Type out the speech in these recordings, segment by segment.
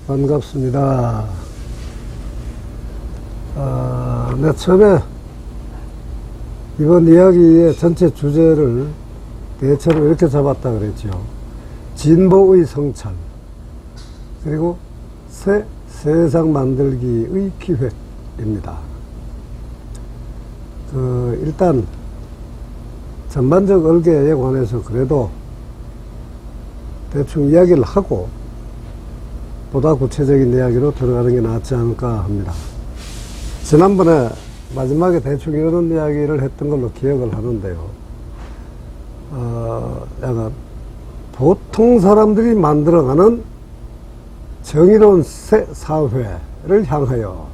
반갑습니다. 내 처음에 이번 이야기의 전체 주제를 대체로 이렇게 잡았다 그랬죠. 진보의 성찰, 그리고 새 세상 만들기의 기획입니다. 일단 전반적 얼개에 관해서 그래도 대충 이야기를 하고 보다 구체적인 이야기로 들어가는 게 낫지 않을까 합니다. 지난번에 마지막에 대충 이런 이야기를 했던 걸로 기억을 하는데요. 약간 보통 사람들이 만들어가는 정의로운 새 사회를 향하여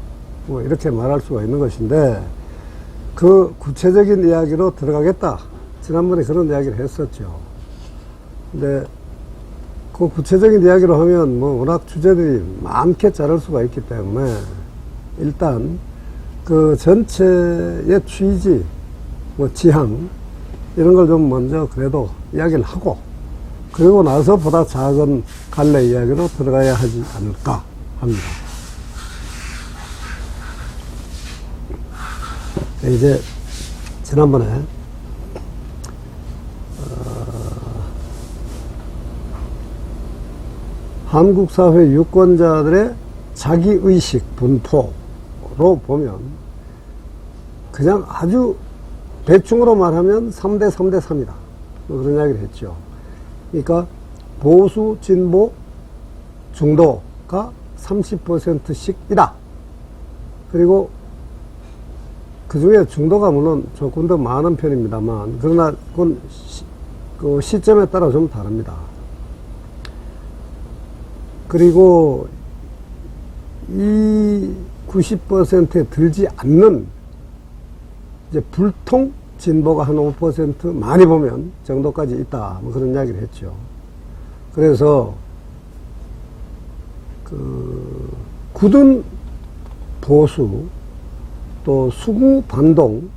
뭐 이렇게 말할 수가 있는 것인데, 그 구체적인 이야기로 들어가겠다, 지난번에 그런 이야기를 했었죠. 근데 그 구체적인 이야기로 하면 뭐 워낙 주제들이 많게 자를 수가 있기 때문에 일단 그 전체의 취지, 뭐 지향, 이런 걸 좀 먼저 그래도 이야기를 하고, 그리고 나서 보다 작은 갈래 이야기로 들어가야 하지 않을까 합니다. 이제 지난번에 한국 사회 유권자들의 자기의식 분포로 보면 그냥 아주 대충으로 말하면 3대 3대 3이다. 뭐 그런 이야기를 했죠. 그러니까 보수, 진보, 중도가 30%씩이다. 그리고 그 중에 중도가 물론 조금 더 많은 편입니다만, 그러나 그건 그 시점에 따라 좀 다릅니다. 그리고 이 90%에 들지 않는 이제 불통 진보가 한 5% 많이 보면 정도까지 있다, 뭐 그런 이야기를 했죠. 그래서 그 굳은 보수, 또 수구 반동,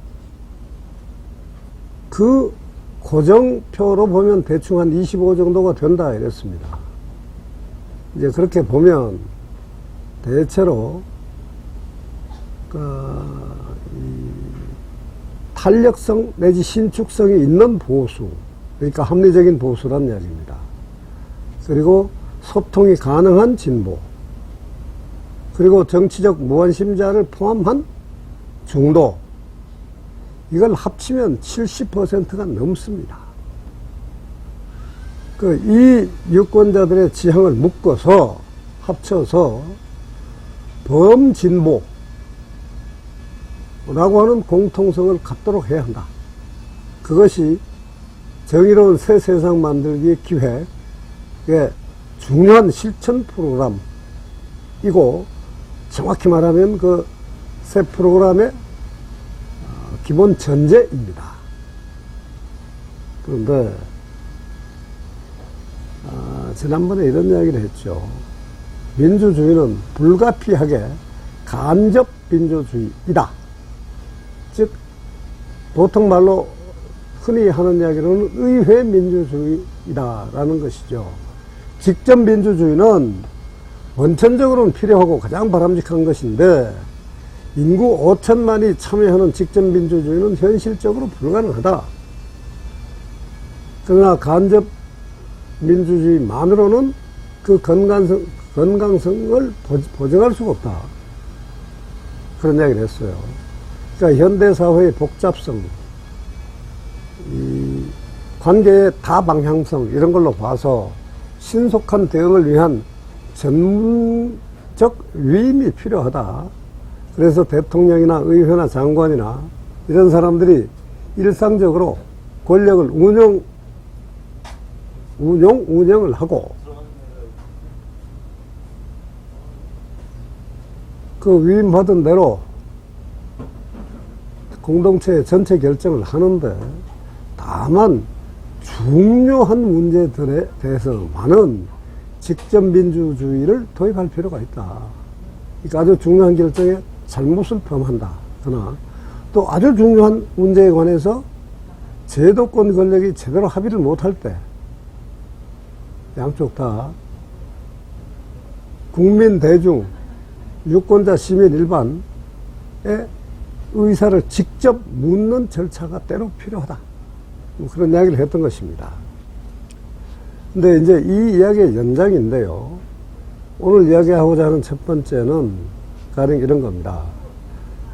그 고정표로 보면 대충 한 25 정도가 된다 이랬습니다. 이제 그렇게 보면 대체로 탄력성 내지 신축성이 있는 보수, 그러니까 합리적인 보수란 이야기입니다. 그리고 소통이 가능한 진보, 그리고 정치적 무관심자를 포함한 중도, 이걸 합치면 70%가 넘습니다. 이 유권자들의 지향을 묶어서 합쳐서 범진보라고 하는 공통성을 갖도록 해야 한다. 그것이 정의로운 새 세상 만들기의 기획의 중요한 실천 프로그램이고, 정확히 말하면 그 새 프로그램의 기본 전제입니다. 그런데 지난번에 이런 이야기를 했죠. 민주주의는 불가피하게 간접 민주주의이다. 즉 보통 말로 흔히 하는 이야기로는 의회 민주주의이다라는 것이죠. 직접 민주주의는 원천적으로는 필요하고 가장 바람직한 것인데, 인구 5천만이 참여하는 직접 민주주의는 현실적으로 불가능하다. 그러나 간접 민주주의만으로는 그 건강성을 보증할 수가 없다. 그런 이야기를 했어요. 그러니까 현대사회의 복잡성, 이 관계의 다방향성, 이런 걸로 봐서 신속한 대응을 위한 전문적 위임이 필요하다. 그래서 대통령이나 의회나 장관이나 이런 사람들이 일상적으로 권력을 운영을 하고, 그 위임받은 대로 공동체의 전체 결정을 하는데, 다만 중요한 문제들에 대해서만은 직접 민주주의를 도입할 필요가 있다. 그러니까 아주 중요한 결정에 잘못을 범한다. 그러나 또 아주 중요한 문제에 관해서 제도권 권력이 제대로 합의를 못할 때 양쪽 다 국민 대중, 유권자, 시민 일반의 의사를 직접 묻는 절차가 때로 필요하다. 그런 이야기를 했던 것입니다. 근데 이제 이 이야기의 연장인데요. 오늘 이야기하고자 하는 첫 번째는 가령 이런 겁니다.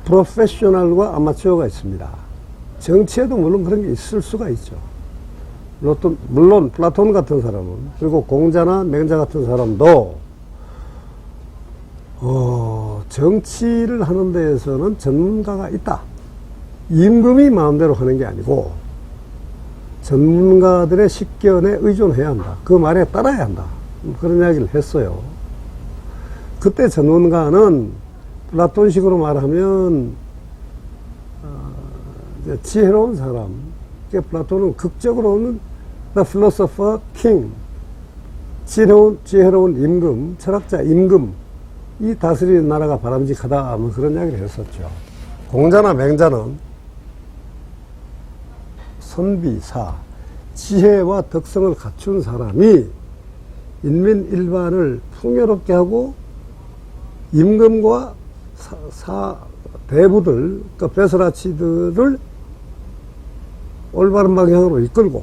프로페셔널과 아마추어가 있습니다. 정치에도 물론 그런 게 있을 수가 있죠. 물론 플라톤 같은 사람은, 그리고 공자나 맹자 같은 사람도 정치를 하는 데에서는 전문가가 있다. 임금이 마음대로 하는 게 아니고 전문가들의 식견에 의존해야 한다. 그 말에 따라야 한다. 그런 이야기를 했어요. 그때 전문가는 플라톤식으로 말하면 지혜로운 사람. 플라톤은 극적으로는 The Philosopher King, 지혜로운 임금, 철학자 임금, 이 다스리는 나라가 바람직하다. 뭐 그런 이야기를 했었죠. 공자나 맹자는 선비사, 지혜와 덕성을 갖춘 사람이 인민 일반을 풍요롭게 하고 임금과 대부들, 그러니까 베스라치들을 올바른 방향으로 이끌고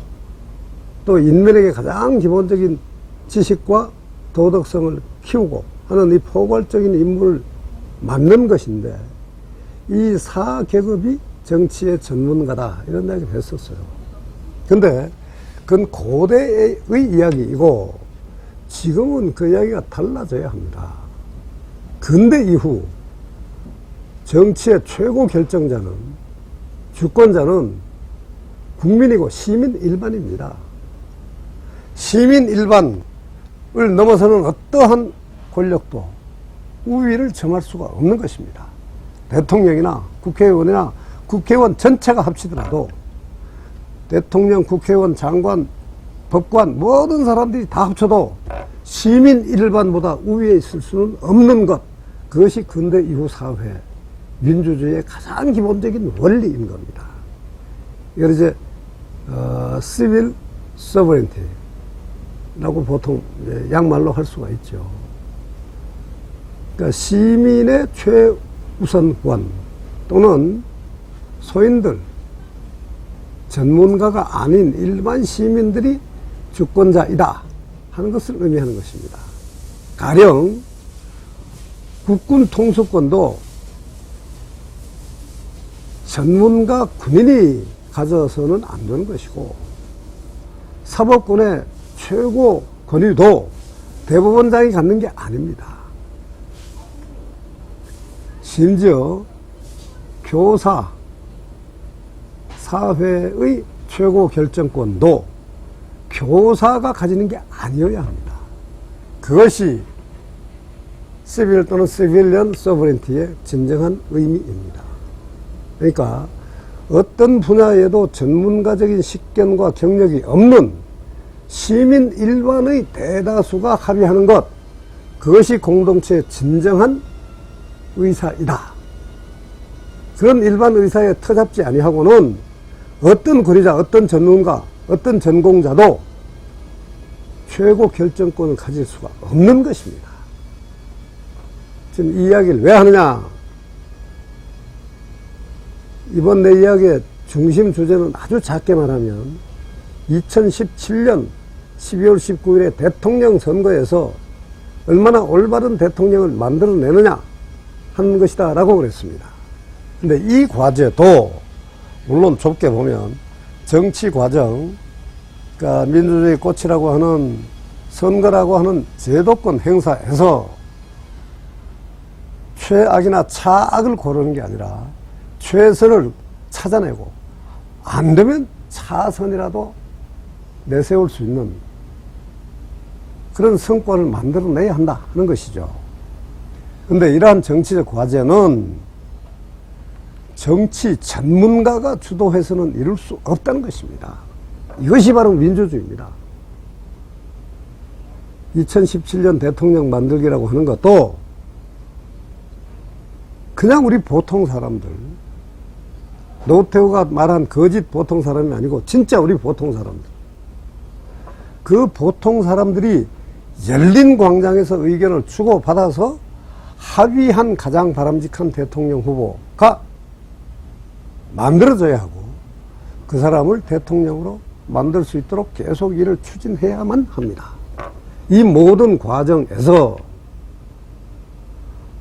또 인민에게 가장 기본적인 지식과 도덕성을 키우고 하는 이 포괄적인 임무를 맡는 것인데, 이 사계급이 정치의 전문가다, 이런 이야기를 했었어요. 근데 그건 고대의 이야기이고 지금은 그 이야기가 달라져야 합니다. 근대 이후 정치의 최고 결정자는, 주권자는 국민이고 시민 일반입니다. 시민 일반을 넘어서는 어떠한 권력도 우위를 점할 수가 없는 것입니다. 대통령이나 국회의원이나 국회의원 전체가 합치더라도 대통령, 국회의원, 장관, 법관 모든 사람들이 다 합쳐도 시민 일반보다 우위에 있을 수는 없는 것, 그것이 근대 이후 사회 민주주의의 가장 기본적인 원리인 겁니다. 이걸 이제 civil sovereignty라고 보통 양말로 할 수가 있죠. 그러니까 시민의 최우선권 또는 소인들, 전문가가 아닌 일반 시민들이 주권자이다 하는 것을 의미하는 것입니다. 가령 국군 통수권도 전문가 군인이 가져서는 안 되는 것이고, 사법권의 최고 권위도 대법원장이 갖는 게 아닙니다. 심지어 교사, 사회의 최고 결정권도 교사가 가지는 게 아니어야 합니다. 그것이 시빌 또는 시빌리언 서버린티의 진정한 의미입니다. 그러니까 어떤 분야에도 전문가적인 식견과 경력이 없는 시민 일반의 대다수가 합의하는 것, 그것이 공동체의 진정한 의사이다. 그런 일반 의사에 터잡지 아니하고는 어떤 권위자, 어떤 전문가, 어떤 전공자도 최고 결정권을 가질 수가 없는 것입니다. 지금 이 이야기를 왜 하느냐? 이번 내 이야기의 중심 주제는 아주 작게 말하면 2017년 12월 19일에 대통령 선거에서 얼마나 올바른 대통령을 만들어내느냐 하는 것이다 라고 그랬습니다. 근데 이 과제도 물론 좁게 보면 정치 과정, 그러니까 민주주의 꽃이라고 하는 선거라고 하는 제도권 행사에서 최악이나 차악을 고르는 게 아니라 최선을 찾아내고 안 되면 차선이라도 내세울 수 있는 그런 성과를 만들어내야 한다 하는 것이죠. 그런데 이러한 정치적 과제는 정치 전문가가 주도해서는 이룰 수 없다는 것입니다. 이것이 바로 민주주의입니다. 2017년 대통령 만들기라고 하는 것도 그냥 우리 보통 사람들, 노태우가 말한 거짓 보통 사람이 아니고 진짜 우리 보통 사람들, 그 보통 사람들이 열린 광장에서 의견을 주고받아서 합의한 가장 바람직한 대통령 후보가 만들어져야 하고 그 사람을 대통령으로 만들 수 있도록 계속 이를 추진해야만 합니다. 이 모든 과정에서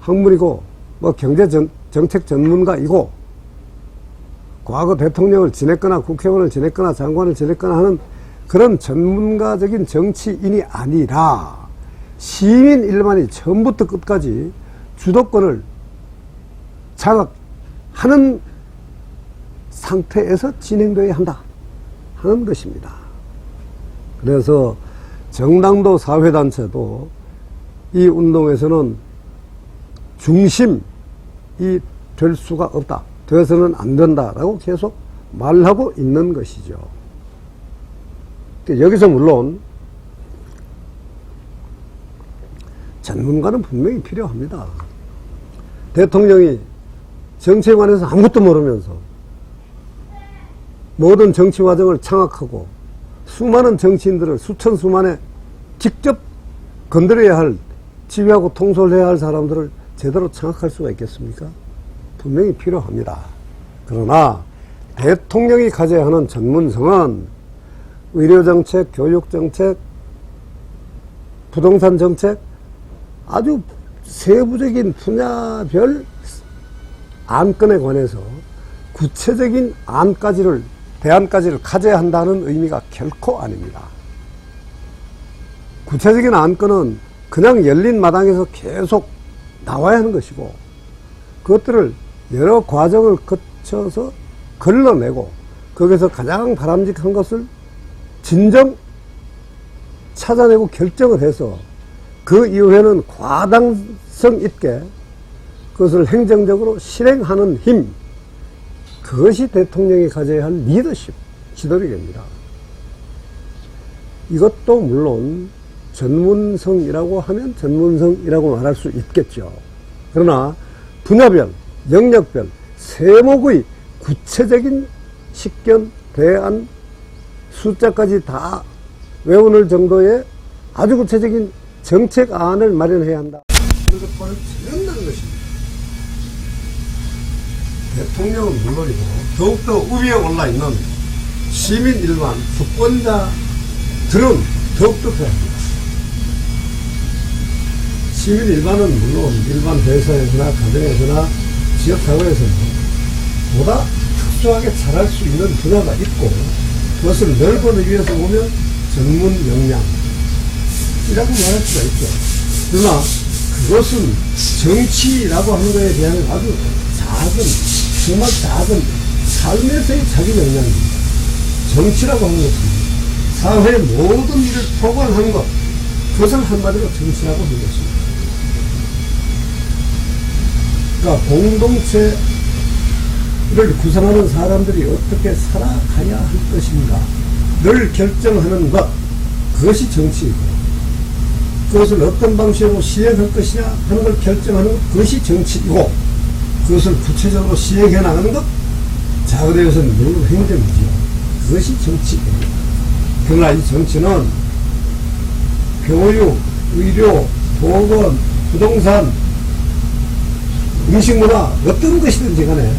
학문이고 뭐 경제정책 전문가이고 과거 대통령을 지냈거나 국회의원을 지냈거나 장관을 지냈거나 하는 그런 전문가적인 정치인이 아니라 시민 일반이 처음부터 끝까지 주도권을 장악하는 상태에서 진행되어야 한다 하는 것입니다. 그래서 정당도 사회단체도 이 운동에서는 중심이 될 수가 없다, 되어서는 안 된다라고 계속 말하고 있는 것이죠. 여기서 물론 전문가는 분명히 필요합니다. 대통령이 정치에 관해서 아무것도 모르면서 모든 정치 과정을 장악하고 수많은 정치인들을 수천 수만에 직접 건드려야 할, 지휘하고 통솔해야 할 사람들을 제대로 장악할 수가 있겠습니까? 분명히 필요합니다. 그러나 대통령이 가져야 하는 전문성은 의료정책, 교육정책, 부동산정책, 아주 세부적인 분야별 안건에 관해서 구체적인 대안까지를 가져야 한다는 의미가 결코 아닙니다. 구체적인 안건은 그냥 열린 마당에서 계속 나와야 하는 것이고, 그것들을 여러 과정을 거쳐서 걸러내고 거기서 가장 바람직한 것을 진정 찾아내고 결정을 해서 그 이후에는 과당성 있게 그것을 행정적으로 실행하는 힘, 그것이 대통령이 가져야 할 리더십, 지도력입니다. 이것도 물론 전문성이라고 하면 전문성이라고 말할 수 있겠죠. 그러나 분야별, 영역별, 세목의 구체적인 식견, 대안, 숫자까지 다 외우는 정도의 아주 구체적인 정책안을 마련해야 한다. 그런 것과는 틀린다는 것입니다. 대통령은 물론이고 더욱더 위에 올라있는 시민 일반 주권자들은 더욱더 필요합니다. 시민 일반은 물론 일반 회사에서나 가정에서나 지역사회에서는 보다 특수하게 잘할 수 있는 분야가 있고, 그것을 넓은 의미에서 보면 전문 역량이라고 말할 수가 있죠. 그러나 그것은 정치라고 하는 것에 대한 아주 작은, 정말 작은 삶에서의 자기 역량입니다. 정치라고 하는 것은 사회의 모든 일을 포괄하는 것, 그것을 한마디로 정치라고 하는 것입니다. 그러니까 공동체를 구성하는 사람들이 어떻게 살아가야 할 것인가 를 결정하는 것, 그것이 정치이고, 그것을 어떤 방식으로 시행할 것이냐 하는 걸 결정하는 것, 그것이 정치이고, 그것을 구체적으로 시행해 나가는 것, 자그대에서는 물론 행정이지요. 그것이 정치입니다. 그러나 이 정치는 교육, 의료, 보건, 부동산, 음식문화, 어떤 것이든지 간에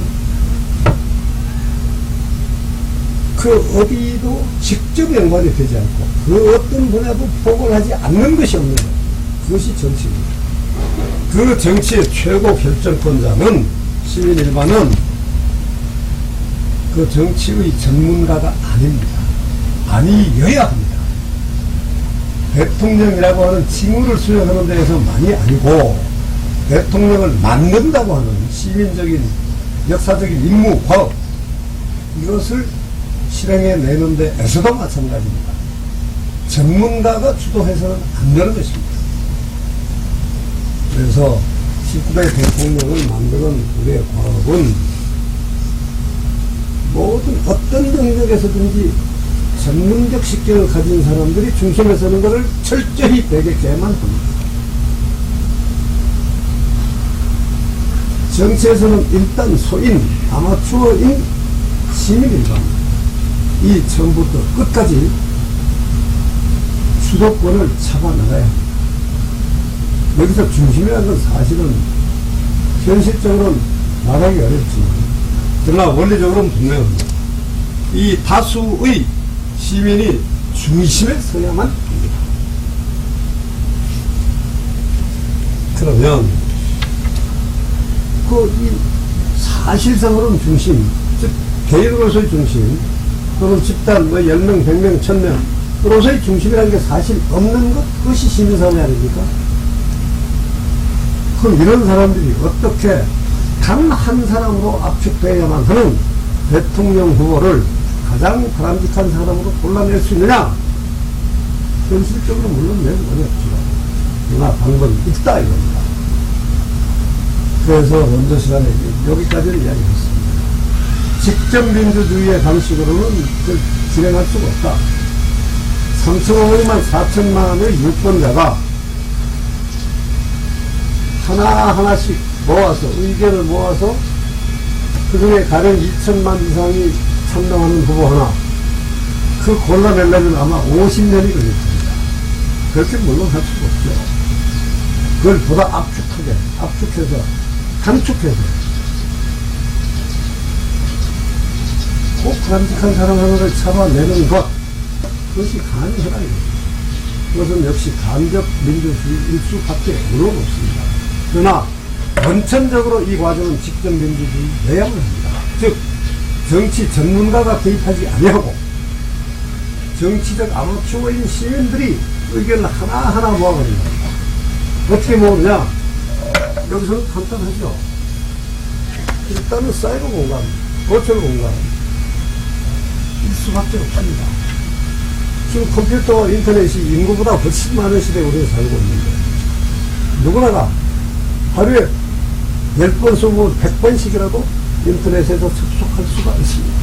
그 어디도 직접 연관이 되지 않고 그 어떤 분야도 포괄하지 않는 것이 없는 것, 그것이 정치입니다. 그 정치의 최고 결정권자는, 시민 일반은 그 정치의 전문가가 아닙니다. 아니어야 합니다. 대통령이라고 하는 직무를 수행하는 데에서만이 아니고 대통령을 만든다고 하는 시민적인 역사적인 임무, 과업, 이것을 실행해 내는 데에서도 마찬가지입니다. 전문가가 주도해서는 안 되는 것입니다. 그래서 19대 대통령을 만드는 우리의 과업은 모든 어떤 영역에서든지 전문적 식견을 가진 사람들이 중심에 서는 것을 철저히 배격해야만 합니다. 정치에서는 일단 소인, 아마추어인 시민일반, 이 처음부터 끝까지 주도권을 잡아나가야 합니다. 여기서 중심이라는 건 사실은 현실적으로는 말하기 어렵지만, 그러나 원리적으로는 분명합니다. 이 다수의 시민이 중심에 서야만 합니다. 그러면 이 사실상으로는 중심, 즉 개인으로서의 중심, 또는 집단 10명, 100명, 1000명으로서의 중심이라는 게 사실 없는 것, 그것이 시민사회 아닙니까? 그럼 이런 사람들이 어떻게 단 한 사람으로 압축되어야만 하는 대통령 후보를 가장 바람직한 사람으로 골라낼 수 있느냐? 현실적으로 물론 매우 어렵죠. 그러나 방법이 있다 이겁니다. 그래서 먼저 시간에 여기까지를 이야기했습니다. 직접민주주의의 방식으로는 그걸 진행할 수가 없다. 3,500만, 4천만의 유권자가 하나하나씩 모아서, 의견을 모아서 그 중에 가령 2천만 이상이 참여하는 후보 하나, 그 골라내려면 아마 50년이 걸릴 겁니다. 그렇게 물론 할 수가 없죠. 그걸 보다 압축해서, 단축해서, 꼭 바람직한 사람 하나를 잡아내는 것, 그것이 가능하다는 거죠. 그것은 역시 간접 민주주의일 수밖에 물론 없습니다. 그러나 원천적으로 이 과정은 직접 민주주의여야만 합니다. 즉 정치 전문가가 개입하지 아니하고 정치적 아마추어인 시민들이 의견을 하나하나 모아버립니다. 어떻게 모으느냐? 여기서는 간단하죠. 일단은 사이버 공간, 버추얼 공간 일 수밖에 없습니다. 지금 컴퓨터와 인터넷이 인구보다 훨씬 많은 시대에 우리가 살고 있는데 누구나가 하루에 10번, 20번, 100번씩이라도 인터넷에서 접속할 수가 있습니다.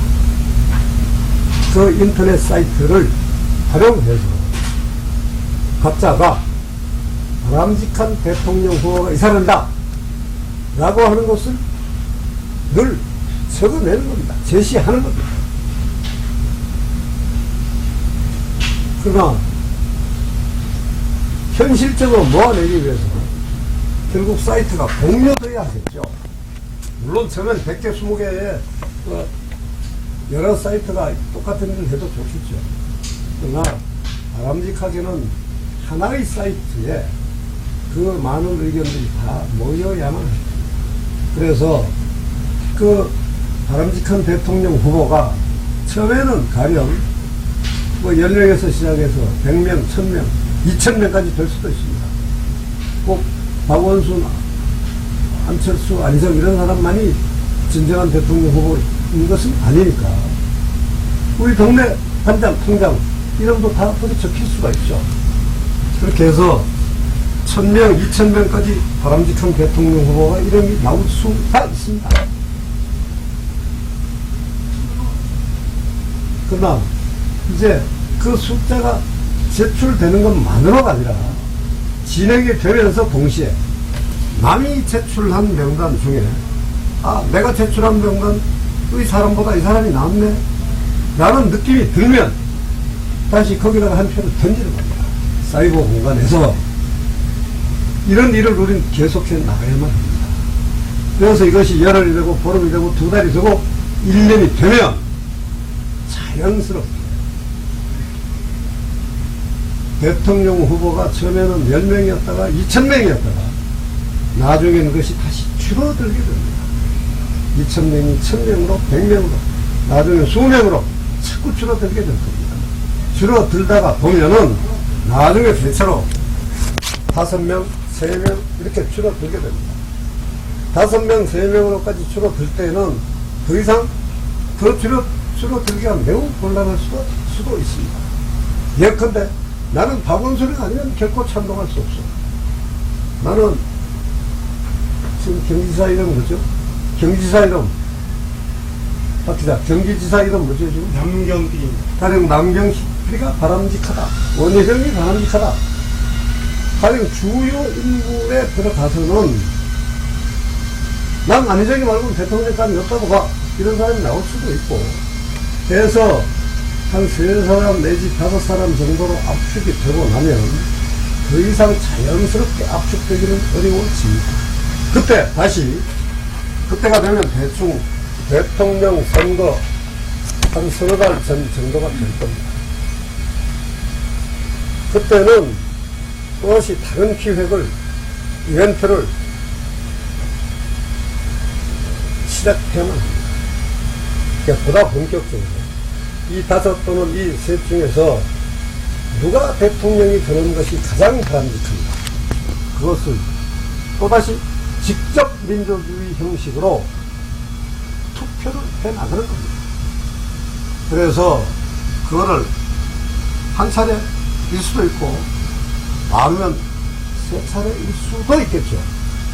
그 인터넷 사이트를 활용해서 각자가 바람직한 대통령 후보가 이 사람이다 라고 하는 것을 늘 적어내는 겁니다. 제시하는 겁니다. 그러나 현실적으로 모아내기 위해서 결국 사이트가 공유되어야 하겠죠. 물론 처음엔 100개, 20개의 여러 사이트가 똑같은 일을 해도 좋겠죠. 그러나 바람직하게는 하나의 사이트에 그 많은 의견들이 다 모여야만 합니다. 그래서 그 바람직한 대통령 후보가 처음에는 가령 10명에서 시작해서 100명, 1000명, 2000명까지 될 수도 있습니다. 꼭 박원순, 안철수, 안희정 이런 사람만이 진정한 대통령 후보인 것은 아니니까 우리 동네 반장, 통장 이름도 다 거기 적힐 수가 있죠. 그렇게 해서 1000명, 2000명까지 바람직한 대통령 후보가 이름이 나올 수가 있습니다. 그러나 이제 그 숫자가 제출되는 것만으로가 아니라 진행이 되면서 동시에 남이 제출한 명단 중에 내가 제출한 명단의 사람보다 이 사람이 낫네 라는 느낌이 들면 다시 거기다가 한 표를 던지는 겁니다. 사이버 공간에서 이런 일을 우리는 계속해 나가야만 합니다. 그래서 이것이 열흘이 되고 보름이 되고 2달이 되고 1년이 되면 자연스럽게 대통령 후보가 처음에는 10명이었다가 2000명이었다가 나중에는 그것이 다시 줄어들게 됩니다. 2000명이 1000명으로 100명으로 나중에 수명으로 자꾸 줄어들게 될 겁니다. 줄어들다가 보면은 나중에 대체로 5명, 3명 이렇게 줄어들게 됩니다. 5명, 3명으로까지 줄어들 때는 더 이상 더 줄어들기가 매우 곤란할 수도 있습니다. 예컨대 나는 박원순이 아니면 결코 찬동할 수 없어. 나는 지금 경기지사 이름 뭐죠? 경기지사 이름 박 기자, 경기지사 이름 뭐죠 지금? 남경필입니다. 가령 남경필이가 바람직하다. 원희정이 바람직하다. 가령 주요 인물에 들어가서는 난 안희정이 말고는 대통령감이 없다고 봐. 이런 사람이 나올 수도 있고 해서 한 3사람 내지 5사람 정도로 압축이 되고 나면 더 이상 자연스럽게 압축되기는 어려워집니다. 그때 다시 그때가 되면 대충 대통령 선거 한 서너 달 전 정도가 될 겁니다. 그때는 또다시 다른 기획을, 이벤트를 시작해야만 합니다. 그러니까 보다 본격적으로 이 다섯 또는 이 셋 중에서 누가 대통령이 되는 것이 가장 바람직합니다. 그것을 또다시 직접 민주주의 형식으로 투표를 해 나가는 겁니다. 그래서 그거를 한 차례일 수도 있고 아니면 세 차례일 수도 있겠죠.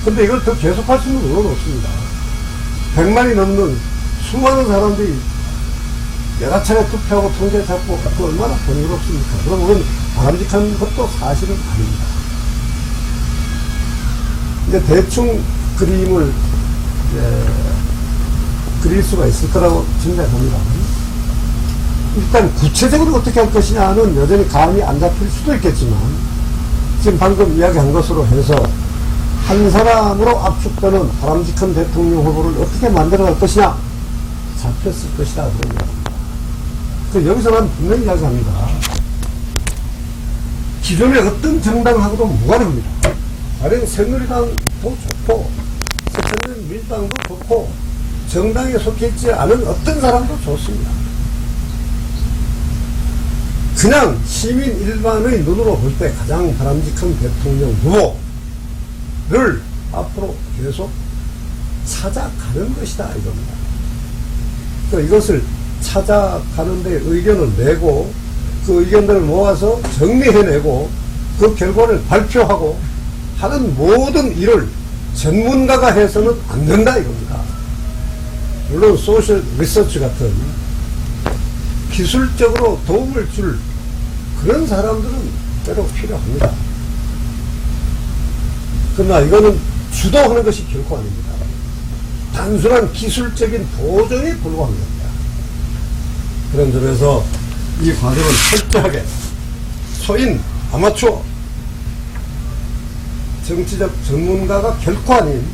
근데 이걸 더 계속할 수 있는 의무는 없습니다. 100만이 넘는 수많은 사람들이 여러 차례 투표하고 통제 잡고 그 얼마나 번거롭습니까? 그럼 그건 바람직한 것도 사실은 아닙니다. 이제 대충 그림을 그릴 수가 있을 거라고 짐작합니다. 일단 구체적으로 어떻게 할 것이냐는 여전히 감이 안 잡힐 수도 있겠지만 지금 방금 이야기한 것으로 해서 한 사람으로 압축되는 바람직한 대통령 후보를 어떻게 만들어갈 것이냐 잡혔을 것이다 그런 이야기입니다. 여기서 난 분명히 이야기합니다. 기존의 어떤 정당하고도 무관합니다. 가령 새누리당도 좋고 새천년민주당도 좋고 정당에 속해있지 않은 어떤 사람도 좋습니다. 그냥 시민 일반의 눈으로 볼 때 가장 바람직한 대통령 후보를 앞으로 계속 찾아가는 것이다 이겁니다. 이것을 찾아가는 데 의견을 내고 그 의견들을 모아서 정리해내고 그 결과를 발표하고 하는 모든 일을 전문가가 해서는 안 된다 이겁니다. 물론 소셜 리서치 같은 기술적으로 도움을 줄 그런 사람들은 때로 필요합니다. 그러나 이거는 주도하는 것이 결코 아닙니다. 단순한 기술적인 보정에 불과한 겁니다. 그런 점에서 이 과정을 철저하게 소인 아마추어 정치적 전문가가 결코 아닌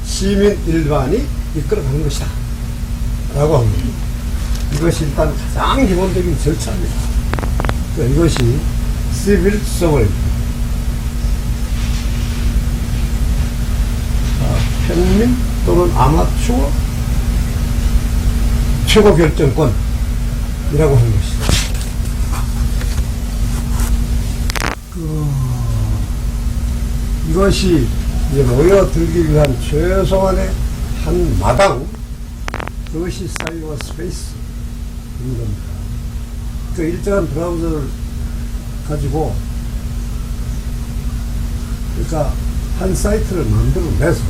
시민 일반이 이끌어가는 것이다 라고 합니다. 이것이 일단 가장 기본적인 절차입니다. 이것이 시빌 서버입니다. 평민 또는 아마추어 최고 결정권이라고 하는 것이죠. 이것이 이제 모여들기 위한 최소한의 한 마당, 그것이 사이버 스페이스인 겁니다. 그 일정한 브라우저를 가지고, 그러니까 한 사이트를 만들어내서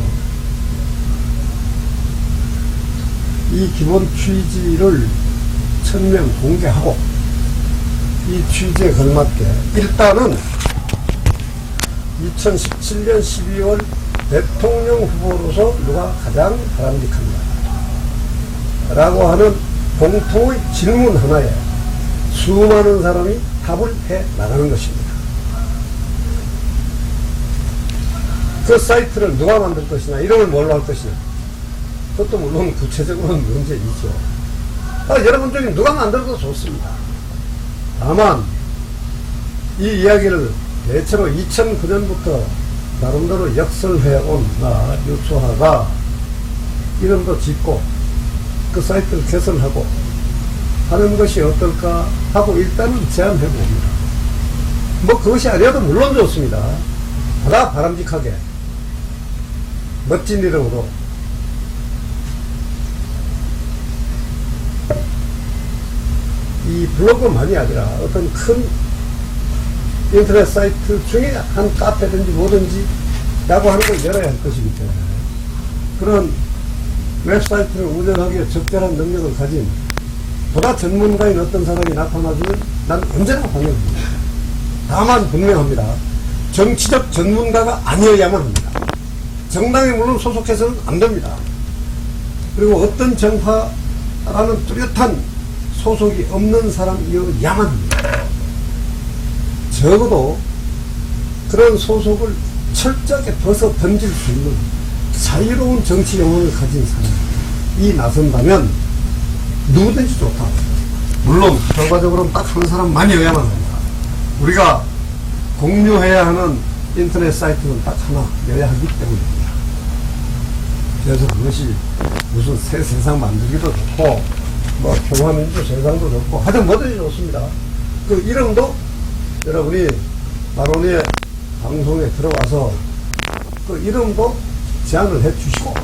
이 기본 취지를 천명 공개하고 이 취지에 걸맞게 일단은 2017년 12월 대통령 후보로서 누가 가장 바람직한가 라고 하는 공통의 질문 하나에 수많은 사람이 답을 해 나가는 것입니다. 그 사이트를 누가 만들 것이냐, 이름을 뭘로 할 것이냐, 그것도 물론 구체적으로는 문제이죠. 여러분 중에 누가 만들어도 좋습니다. 다만 이 이야기를 대체로 2009년부터 나름대로 역설해온 유초하가 이름도 짓고 그 사이트를 개설하고 하는 것이 어떨까 하고 일단은 제안해 봅니다. 뭐 그것이 아니어도 물론 좋습니다. 보다 바람직하게 멋진 이름으로 이 블로그만이 아니라 어떤 큰 인터넷 사이트 중에 한 카페든지 뭐든지 라고 하는 걸 열어야 할 것이기 때문에 그런 웹사이트를 운영하기에 적절한 능력을 가진 보다 전문가인 어떤 사람이 나타나주면 난 언제나 환영합니다. 다만 분명합니다. 정치적 전문가가 아니어야만 합니다. 정당에 물론 소속해서는 안 됩니다. 그리고 어떤 정파라는 뚜렷한 소속이 없는 사람이어야만 합니다. 적어도 그런 소속을 철저하게 벗어 던질 수 있는 자유로운 정치 영혼을 가진 사람이 나선다면 누구든지 좋다. 물론 결과적으로는 딱 한 사람만이어야만 합니다. 우리가 공유해야 하는 인터넷 사이트는 딱 하나여야 하기 때문입니다. 그래서 그것이 무슨 새 세상 만들기도 좋고 뭐 평화민주 세상도 좋고 하여튼 뭐든지 좋습니다. 그 이름도 여러분이 마로니에 방송에 들어와서 그 이름도 제안을 해 주시고,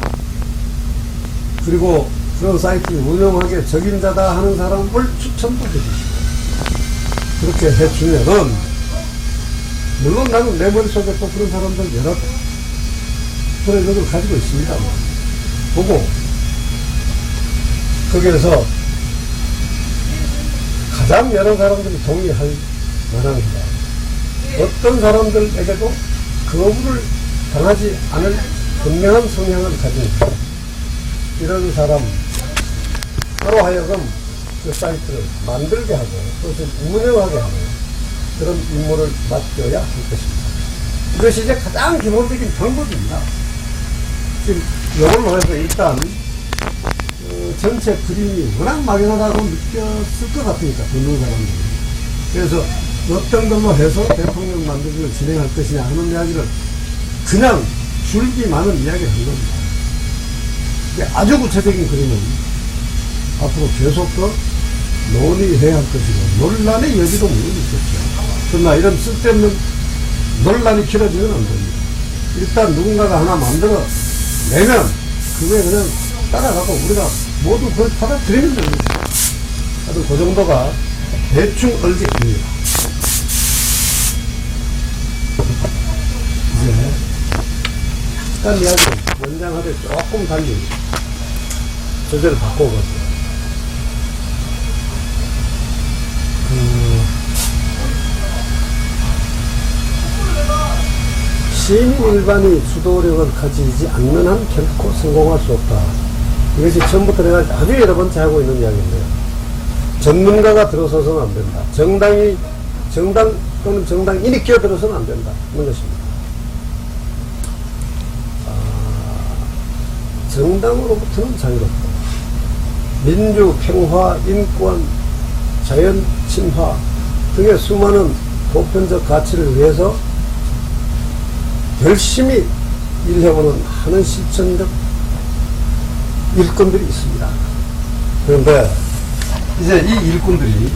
그리고 그런 사이트 운영하게 적임자다 하는 사람을 추천도 해 주시고, 그렇게 해 주면은 물론 나는 내 머릿속에 또 그런 사람들 여러 프로젝트를 가지고 있습니다만 보고 거기에서 가장 여러 사람들이 동의할 만한 사람, 어떤 사람들에게도 거부를 당하지 않을 분명한 성향을 가진 사람, 이런 사람으로 하여금 그 사이트를 만들게 하고 그것을 운영하게 하는 그런 임무를 맡겨야 할 것입니다. 이것이 이제 가장 기본적인 방법입니다. 지금 이걸로 해서 일단 전체 그림이 워낙 막연하다고 느꼈을 것 같으니까 듣는 사람들이. 그래서 어떤 걸로 해서 대통령 만들기를 진행할 것이냐 하는 이야기를 그냥 줄기 많은 이야기를 한 겁니다. 아주 구체적인 그림은 앞으로 계속 더 논의해야 할 것이고 논란의 여지도 물론 있겠죠. 그러나 이런 쓸데없는 논란이 길어지면 안 됩니다. 일단 누군가가 하나 만들어 내면 그거에 그냥 따라가고 우리가 모두 그걸 받아들이면 됩니다. 하여튼 그 정도가 대충 얼개입니다. 이제 약간 이야기 연장하되 조금 달리 주제를 바꿔보세요. 시민 일반이 주도력을 가지지 않는 한 결코 성공할 수 없다. 이것이 처음부터 내가 아주 여러 번째 하고 있는 이야기인데요. 전문가가 들어서서는 안 된다. 정당 또는 정당인이 끼어들어서는 안 된다. 이런 것입니다. 정당으로부터는 자유롭다. 민주, 평화, 인권, 자연 친화 등의 수많은 보편적 가치를 위해서 열심히 일해오는 하는 실천적 일꾼들이 있습니다. 그런데 이제 이 일꾼들이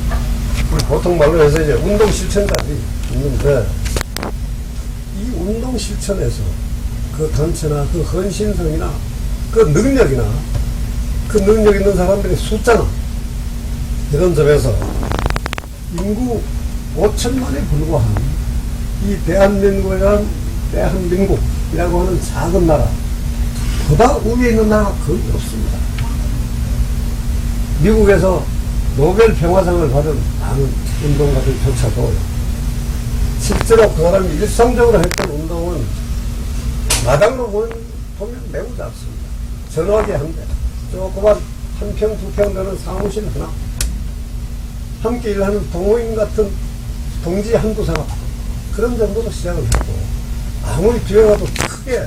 우리 보통 말로 해서 이제 운동 실천가들이 있는데 이 운동 실천에서 그 단체나 그 헌신성이나 그 능력이나 그 능력 있는 사람들의 숫자는 이런 점에서 인구 5천만에 불과한 이 대한민국이라고 하는 작은 나라, 보다 위에 있는 나라가 거의 없습니다. 미국에서 노벨 평화상을 받은 많은 운동가들조차도 실제로 그 사람이 일상적으로 했던 운동은 마당으로 보면 매우 작습니다. 전화기 한 대, 조그만 한 평, 두 평 되는 사무실 하나, 함께 일하는 동호인 같은 동지 한두 사람, 그런 정도로 시작을 했고, 아무리 뒤에 가도 크게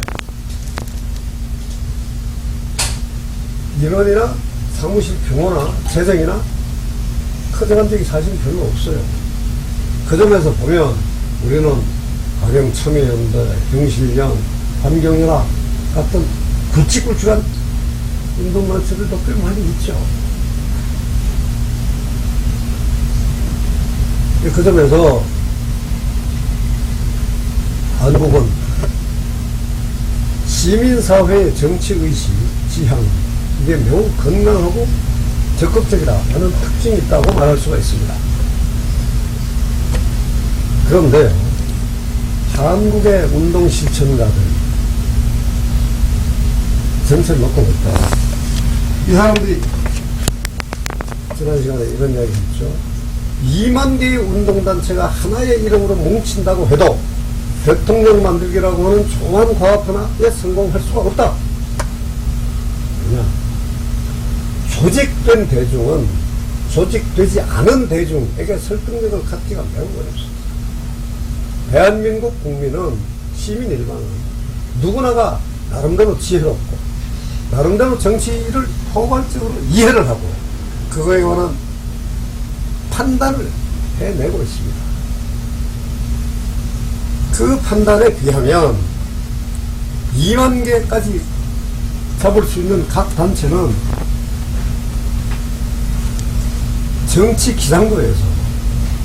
인원이나 사무실 규모나 재정이나 커져간 적이 사실 별로 없어요. 그 점에서 보면 우리는 가령 참여연대, 경실련, 환경연합 같은 굵직굵직한 운동단체들도 꽤 많이 있죠. 그 점에서 한국은 시민사회의 정치의식, 지향, 이게 매우 건강하고 적극적이다 하는 특징이 있다고 말할 수가 있습니다. 그런데 한국의 운동 실천가들 전체를 놓고 볼 때 이 사람들이 지난 시간에 이런 이야기 했죠. 2만 개의 운동단체가 하나의 이름으로 뭉친다고 해도 대통령 만들기라고 하는 조그만 과업 하나에 성공할 수가 없다. 왜냐? 조직된 대중은 조직되지 않은 대중에게 설득력을 갖기가 매우 어렵습니다. 대한민국 국민은, 시민 일반은 누구나가 나름대로 지혜롭고 나름대로 정치를 포괄적으로 이해를 하고 그거에 관한 판단을 해내고 있습니다. 그 판단에 비하면 2만 개까지 잡을 수 있는 각 단체는 정치 기상도에서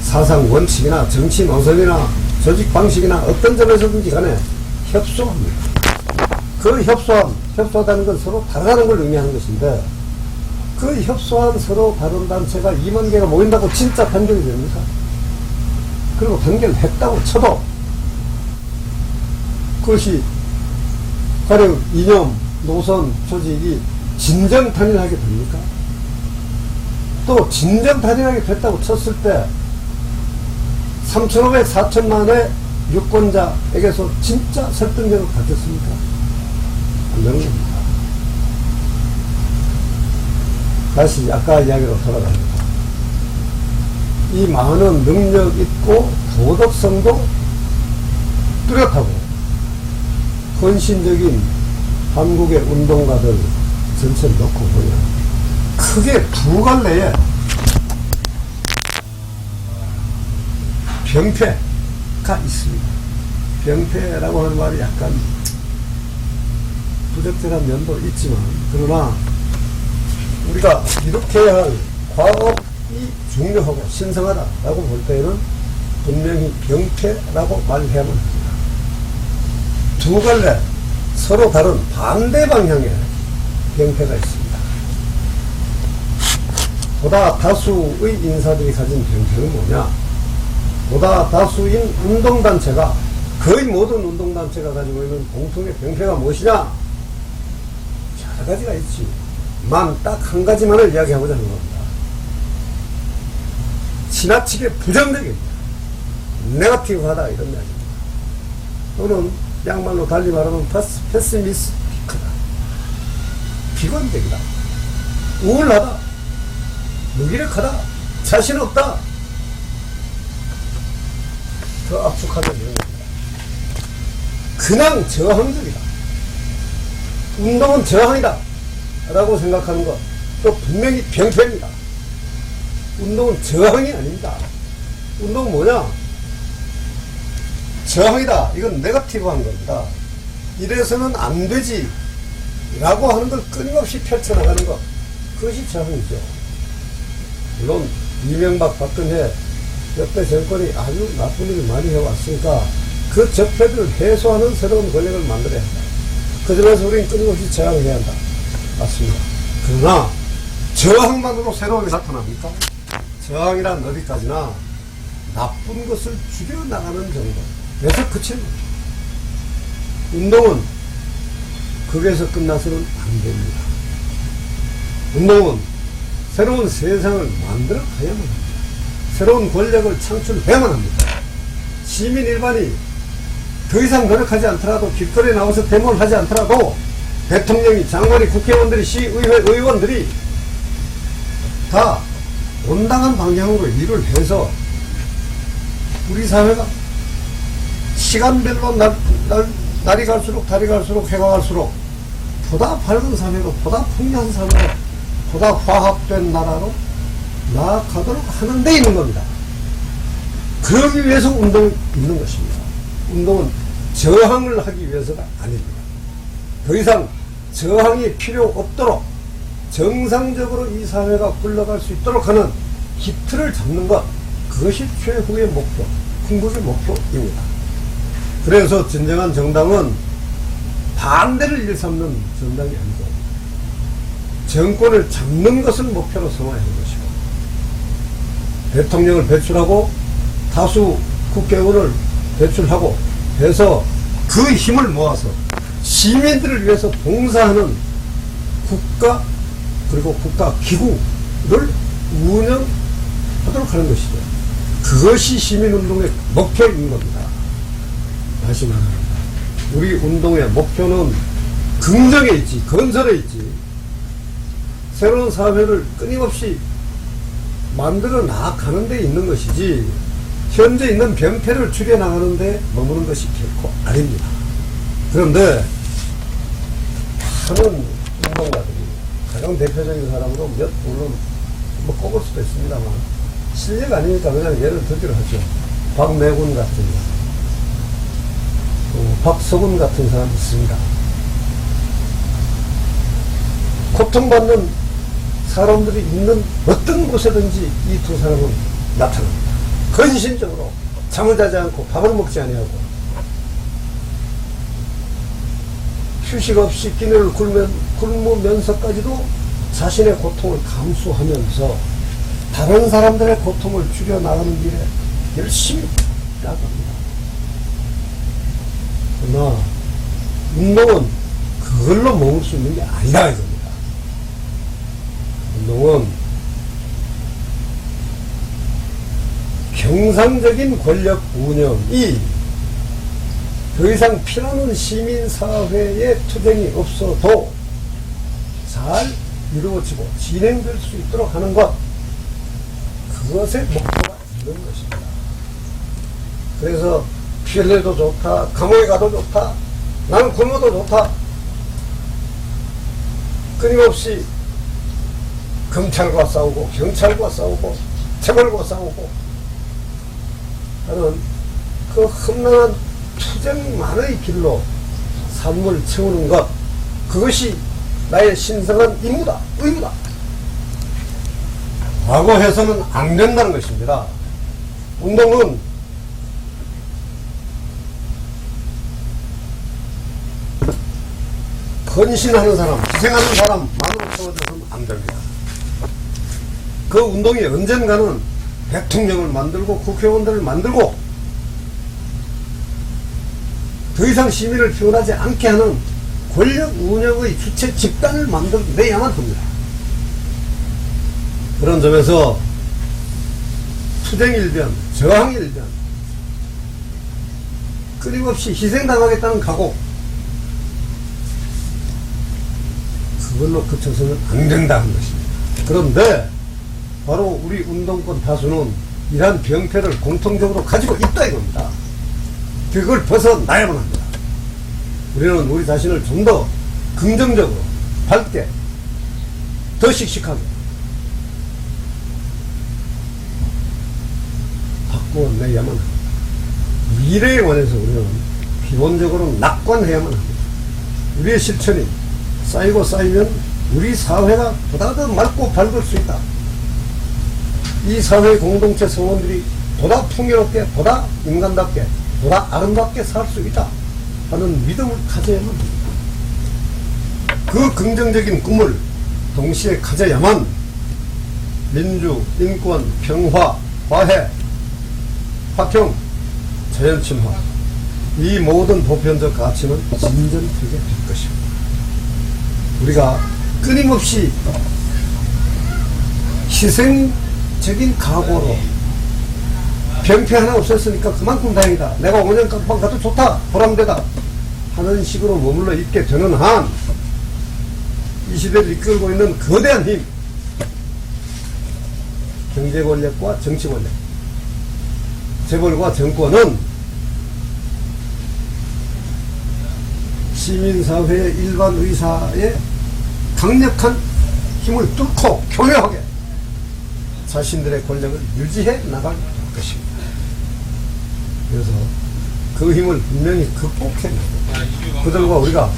사상 원칙이나 정치 노선이나 조직 방식이나 어떤 점에서든지 간에 협소합니다. 그 협소하다는 건 서로 다르다는 걸 의미하는 것인데, 그 협소한 서로 다른 단체가 2만 개가 모인다고 진짜 단결이 됩니까? 그리고 단결했다고 쳐도 그것이 가령 이념, 노선, 조직이 진정 단일하게 됩니까? 또 진정 단일하게 됐다고 쳤을 때 3,500, 4천만의 유권자에게서 진짜 설득력을 가졌습니까? 안 되는 겁니다. 다시 아까 이야기로 돌아갑니다. 이 많은 능력 있고 도덕성도 뚜렷하고 헌신적인 한국의 운동가들 전체를 놓고 보면 크게 두 갈래에 병폐가 있습니다. 병폐라고 하는 말이 약간 부적절한 면도 있지만, 그러나 우리가 이렇게 할 과업이 중요하고 신성하다라고 볼 때에는 분명히 병폐라고 말해야만 합니다. 두 갈래 서로 다른 반대 방향의 병폐가 있습니다. 보다 다수의 인사들이 가진 병폐는 뭐냐? 보다 다수인 운동단체가, 거의 모든 운동단체가 가지고 있는 공통의 병폐가 무엇이냐? 여러 가지가 있지. 딱 한 가지만을 이야기하고자 하는 겁니다. 지나치게 부정적입니다. 네거티브하다, 이런 이야기입니다. 또는 양말로 달리 말하면 패시미스틱하다, 비관적이다, 우울하다, 무기력하다, 자신 없다, 더 압축하다, 이런 겁니다. 그냥 저항적이다, 운동은 저항이다 라고 생각하는 것, 또 분명히 병폐입니다. 운동은 저항이 아닙니다. 운동은 뭐냐? 저항이다. 이건 네거티브한 겁니다. 이래서는 안 되지 라고 하는 걸 끊임없이 펼쳐나가는 것, 그것이 저항이죠. 물론 이명박, 박근혜 역대 정권이 아주 나쁜 일을 많이 해왔으니까 그 적폐들을 해소하는 새로운 권력을 만들어야 한다. 그 점에서 우리는 끊임없이 저항을 해야 한다. 맞습니다. 그러나 저항만으로 새로운 게 나타납니까? 저항이란 어디까지나 나쁜 것을 줄여나가는 정도, 그래서 그치는 거죠. 운동은 거기에서 끝나서는 안 됩니다. 운동은 새로운 세상을 만들어 가야만 합니다. 새로운 권력을 창출해야만 합니다. 시민 일반이 더 이상 노력하지 않더라도, 길거리에 나와서 데모를 하지 않더라도 대통령이, 장관이, 국회의원들이, 시의회 의원들이 다 온당한 방향으로 일을 해서 우리 사회가 시간별로 날이 갈수록, 달이 갈수록, 해가 갈수록 보다 밝은 사회로, 보다 풍요한 사회로, 보다 화합된 나라로 나아가도록 하는 데 있는 겁니다. 그러기 위해서 운동이 있는 것입니다. 운동은 저항을 하기 위해서가 아닙니다. 더 이상 저항이 필요 없도록 정상적으로 이 사회가 굴러갈 수 있도록 하는 기틀을 잡는 것, 그것이 최후의 목표, 궁극의 목표입니다. 그래서 진정한 정당은 반대를 일삼는 정당이 아니고 정권을 잡는 것을 목표로 삼아야 하는 것이고, 대통령을 배출하고 다수 국회의원을 배출하고 해서 그 힘을 모아서 시민들을 위해서 봉사하는 국가, 그리고 국가기구를 운영하도록 하는 것이죠. 그것이 시민운동의 목표인 겁니다. 다시 말합니다. 우리 운동의 목표는 긍정에 있지, 건설에 있지, 새로운 사회를 끊임없이 만들어 나가는 데 있는 것이지, 현재 있는 병폐를 줄여나가는데 머무는 것이 결코 아닙니다. 그런데 많은 운동가들이 가장 대표적인 사람으로 물론 뭐 꼽을 수도 있습니다만 실력 아니니까 그냥 예를 들기로 하죠. 박매군 같은 또 박석훈 같은 사람이 있습니다. 고통받는 사람들이 있는 어떤 곳에든지 이 두 사람은 나타납니다. 헌신적으로 잠을 자지 않고 밥을 먹지 아니하고 휴식 없이 끼니를 굶으면서까지도 자신의 고통을 감수하면서 다른 사람들의 고통을 줄여나가는 길에 열심히 나갑니다. 그러나 운동은 그걸로 먹을 수 있는 게 아니다 이겁니다. 운동은 경상적인 권력 운영이 더 이상 피나는 시민사회의 투쟁이 없어도 잘 이루어지고 진행될 수 있도록 하는 것, 그것의 목표가 있는 것입니다. 그래서 피 흘려도 좋다, 감옥에 가도 좋다, 나는 굶어도 좋다, 끊임없이 검찰과 싸우고 경찰과 싸우고 체벌과 싸우고 하는 그 험난한 투쟁만의 길로 삶을 채우는 것, 그것이 나의 신성한 임무다, 의무다 라고 해서는 안 된다는 것입니다. 운동은 헌신하는 사람, 희생하는 사람만으로 채워져서는 안 됩니다. 그 운동이 언젠가는 대통령을 만들고 국회의원들을 만들고 더 이상 시민을 피곤하지 않게 하는 권력 운영의 주체 집단을 만들어내야만 합니다. 그런 점에서 투쟁일변, 저항일변, 끊임없이 희생당하겠다는 각오, 그걸로 그쳐서는 안 된다는 것입니다. 그런데 바로 우리 운동권 다수는 이러한 병폐를 공통적으로 가지고 있다 이겁니다. 그걸 벗어나야만 합니다. 우리는 우리 자신을 좀 더 긍정적으로, 밝게, 더 씩씩하게 바꾸어내야만 합니다. 미래에 관해서 우리는 기본적으로 낙관해야만 합니다. 우리의 실천이 쌓이고 쌓이면 우리 사회가 보다 더 맑고 밝을 수 있다. 이 사회 공동체 성원들이 보다 풍요롭게, 보다 인간답게, 보다 아름답게 살 수 있다 하는 믿음을 가져야만 합니다. 그 긍정적인 꿈을 동시에 가져야만 민주, 인권, 평화, 화해, 화평, 자연친화, 이 모든 보편적 가치는 진전되게 될 것입니다. 우리가 끊임없이 희생적인 각오로 병폐 하나 없었으니까 그만큼 다행이다, 내가 5년 깜빵 가도 좋다, 보람되다 하는 식으로 머물러 있게 되는 한 이 시대를 이끌고 있는 거대한 힘, 경제 권력과 정치 권력, 재벌과 정권은 시민사회의 일반 의사의 강력한 힘을 뚫고 교묘하게 자신들의 권력을 유지해 나갈 것입니다. 그래서 그 힘을 분명히 극복해 그들과 우리가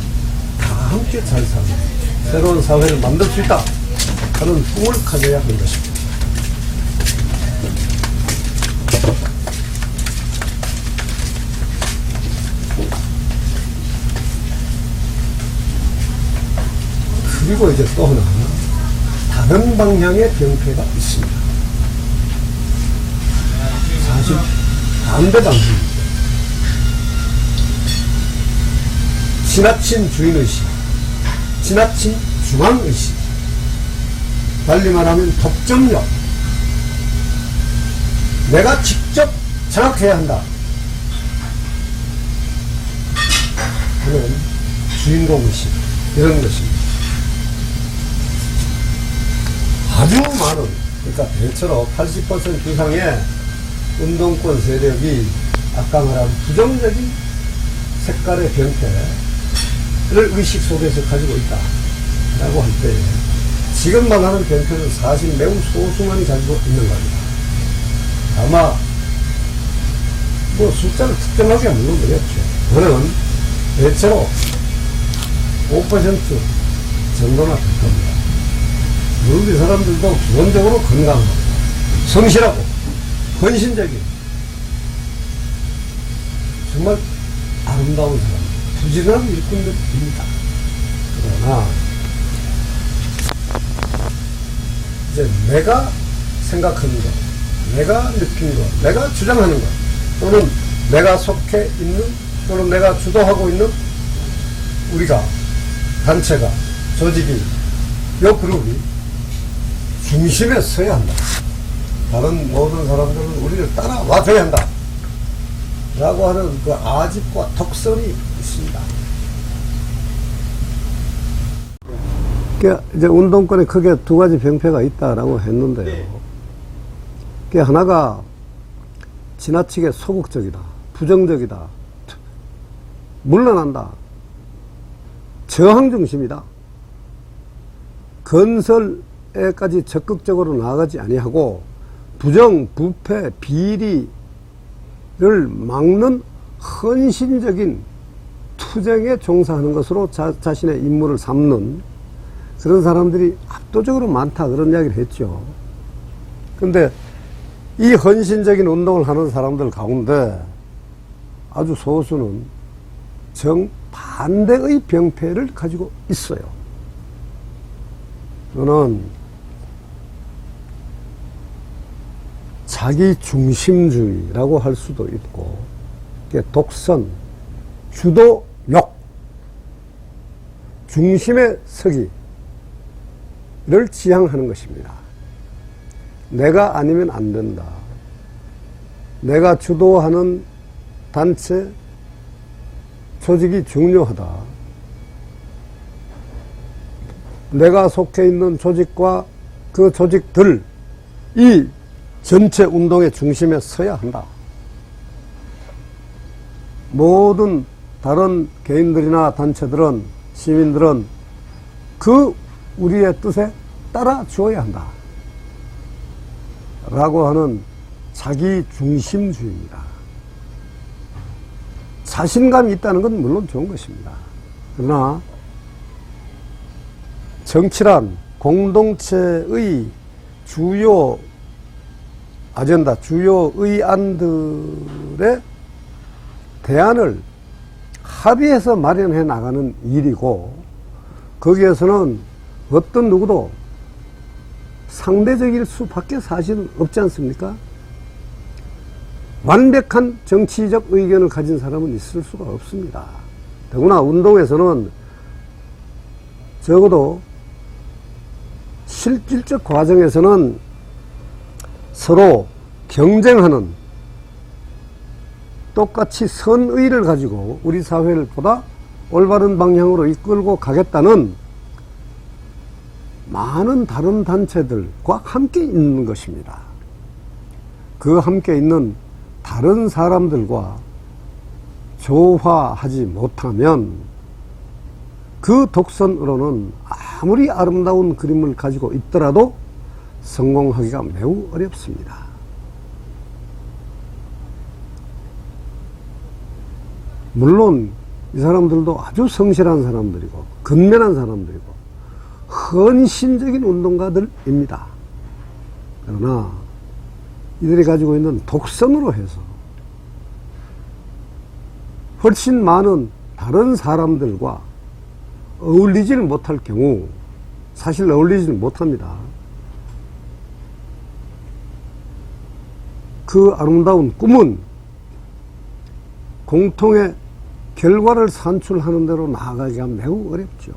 다 함께 잘 살고 새로운 사회를 만들 수 있다 하는 꿈을 가져야 하는 것입니다. 그리고 이제 또 하나 다른 방향의 병폐가 있습니다. 사실 반대 방식입니다. 지나친 주인의식, 지나친 중앙의식, 달리 말하면 독점력, 내가 직접 장악해야 한다 하는 주인공의식, 이런 것입니다. 아주 많은, 그러니까 대체로 80% 이상의 운동권 세력이 아까 말한 부정적인 색깔의 병폐를 의식 속에서 가지고 있다라고 할 때 지금 말하는 병폐는 사실 매우 소수만이 가지고 있는 겁니다. 아마 뭐 숫자를 특정하기가 물론 어렵죠. 그는 대체로 5% 정도나 될 겁니다. 물론 이 사람들도 기본적으로 건강하고 성실하고 헌신적인 정말 아름다운 사람, 부지런한 일꾼들입니다. 그러나 이제 내가 생각하는 것, 내가 느낀 것, 내가 주장하는 것, 또는 내가 속해 있는, 또는 내가 주도하고 있는 우리가, 단체가, 조직이, 요 그룹이 중심에 서야 한다. 다른 모든 사람들은 우리를 따라와줘야 한다. 라고 하는 그 아집과 턱선이 있습니다. 이제 운동권에 크게 두 가지 병폐가 있다라고 했는데요. 그 하나가 지나치게 소극적이다, 부정적이다, 물러난다, 저항 중심이다, 건설에까지 적극적으로 나아가지 아니하고 부정, 부패, 비리를 막는 헌신적인 투쟁에 종사하는 것으로 자신의 임무를 삼는 그런 사람들이 압도적으로 많다, 그런 이야기를 했죠. 근데 이 헌신적인 운동을 하는 사람들 가운데 아주 소수는 정반대의 병폐를 가지고 있어요. 저는 자기 중심주의라고 할 수도 있고, 독선, 주도욕, 중심에 서기를 지향하는 것입니다. 내가 아니면 안 된다. 내가 주도하는 단체, 조직이 중요하다. 내가 속해 있는 조직과 그 조직들, 이 전체 운동의 중심에 서야 한다. 모든 다른 개인들이나 단체들은, 시민들은 그 우리의 뜻에 따라 주어야 한다. 라고 하는 자기 중심주의입니다. 자신감이 있다는 건 물론 좋은 것입니다. 그러나 정치란 공동체의 주요 아젠다, 주요 의안들의 대안을 합의해서 마련해 나가는 일이고, 거기에서는 어떤 누구도 상대적일 수밖에 사실은 없지 않습니까? 완벽한 정치적 의견을 가진 사람은 있을 수가 없습니다. 더구나 운동에서는 적어도 실질적 과정에서는 서로 경쟁하는, 똑같이 선의를 가지고 우리 사회를 보다 올바른 방향으로 이끌고 가겠다는 많은 다른 단체들과 함께 있는 것입니다. 그 함께 있는 다른 사람들과 조화하지 못하면 그 독선으로는 아무리 아름다운 그림을 가지고 있더라도 성공하기가 매우 어렵습니다. 물론 이 사람들도 아주 성실한 사람들이고 근면한 사람들이고 헌신적인 운동가들입니다. 그러나 이들이 가지고 있는 독선으로 해서 훨씬 많은 다른 사람들과 어울리지를 못할 경우, 사실 어울리지를 못합니다. 그 아름다운 꿈은 공통의 결과를 산출하는 대로 나아가기가 매우 어렵죠.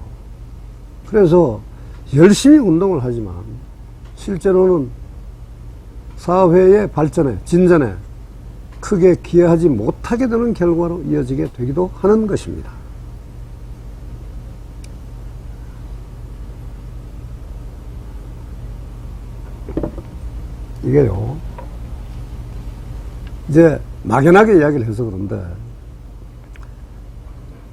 그래서 열심히 운동을 하지만 실제로는 사회의 발전에, 진전에 크게 기여하지 못하게 되는 결과로 이어지게 되기도 하는 것입니다. 이게요, 이제 막연하게 이야기를 해서 그런데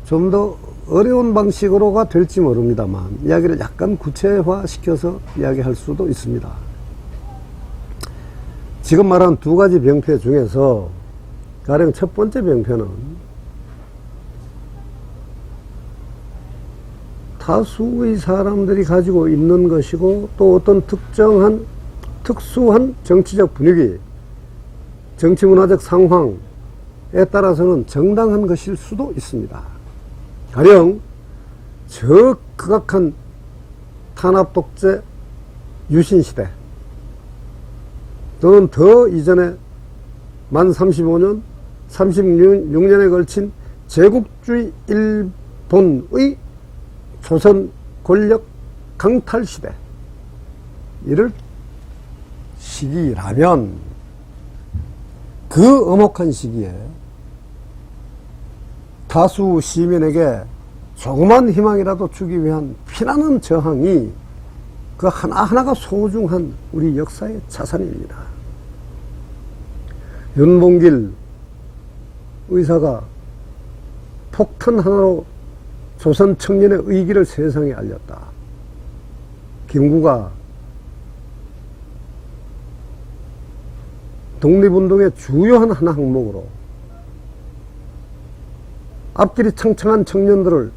좀 더 어려운 방식으로가 될지 모릅니다만 이야기를 약간 구체화시켜서 이야기할 수도 있습니다. 지금 말한 두 가지 병폐 중에서 가령 첫 번째 병폐는 다수의 사람들이 가지고 있는 것이고 또 어떤 특수한 정치적 분위기, 정치문화적 상황에 따라서는 정당한 것일 수도 있습니다. 가령 저 극악한 탄압 독재 유신시대 또는 더 이전에 만 35년, 36년에 걸친 제국주의 일본의 조선 권력 강탈 시대 이럴 시기라면 그 엄혹한 시기에 다수 시민에게 조그만 희망이라도 주기 위한 피나는 저항이 그 하나하나가 소중한 우리 역사의 자산입니다. 윤봉길 의사가 폭탄 하나로 조선 청년의 의기를 세상에 알렸다. 김구가 독립운동의 주요한 하나 항목으로 앞길이 창창한 청년들을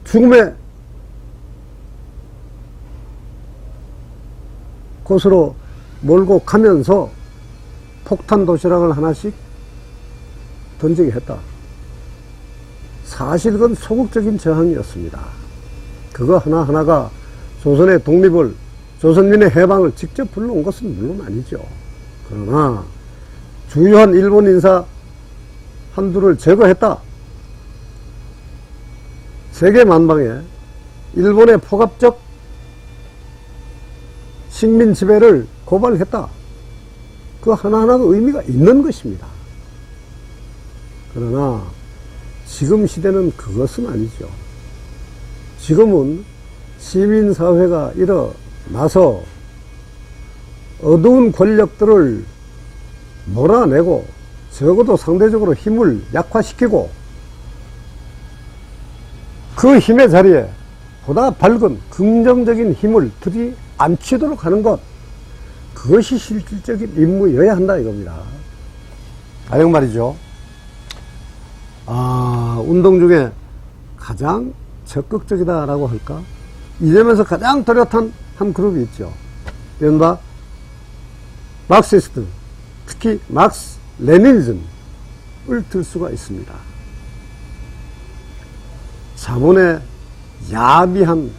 죽음의 곳으로 몰고 가면서 폭탄 도시락을 하나씩 던지게 했다. 사실 그건 소극적인 저항이었습니다. 그거 하나하나가 조선의 독립을, 조선민의 해방을 직접 불러온 것은 물론 아니죠. 그러나 주요한 일본 인사 한두를 제거했다. 세계 만방에 일본의 포갑적 식민 지배를 고발했다. 그 하나하나가 의미가 있는 것입니다. 그러나 지금 시대는 그것은 아니죠. 지금은 시민사회가 일어나서 어두운 권력들을 몰아내고 적어도 상대적으로 힘을 약화시키고 그 힘의 자리에 보다 밝은 긍정적인 힘을 들이앉히도록 하는 것, 그것이 실질적인 임무여야 한다 이겁니다. 가령 말이죠. 운동 중에 가장 적극적이다라고 할까? 이 점에서 가장 뚜렷한 한 그룹이 있죠. 이른바 막시스트, 특히 막스 레닌즘을 들 수가 있습니다. 자본의 야비한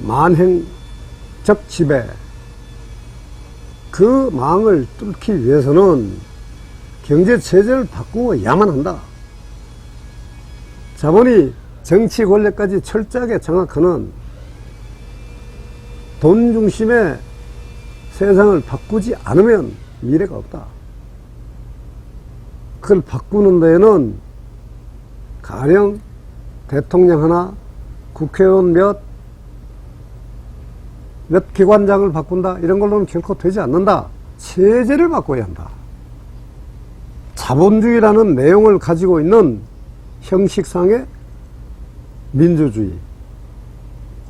만행적 지배, 그 망을 뚫기 위해서는 경제 체제를 바꾸어야만 한다. 자본이 정치 권력까지 철저하게 장악하는 돈 중심의 세상을 바꾸지 않으면 미래가 없다. 그걸 바꾸는 데에는 가령 대통령 하나, 국회의원 몇 기관장을 바꾼다 이런 걸로는 결코 되지 않는다. 체제를 바꿔야 한다. 자본주의라는 내용을 가지고 있는 형식상의 민주주의,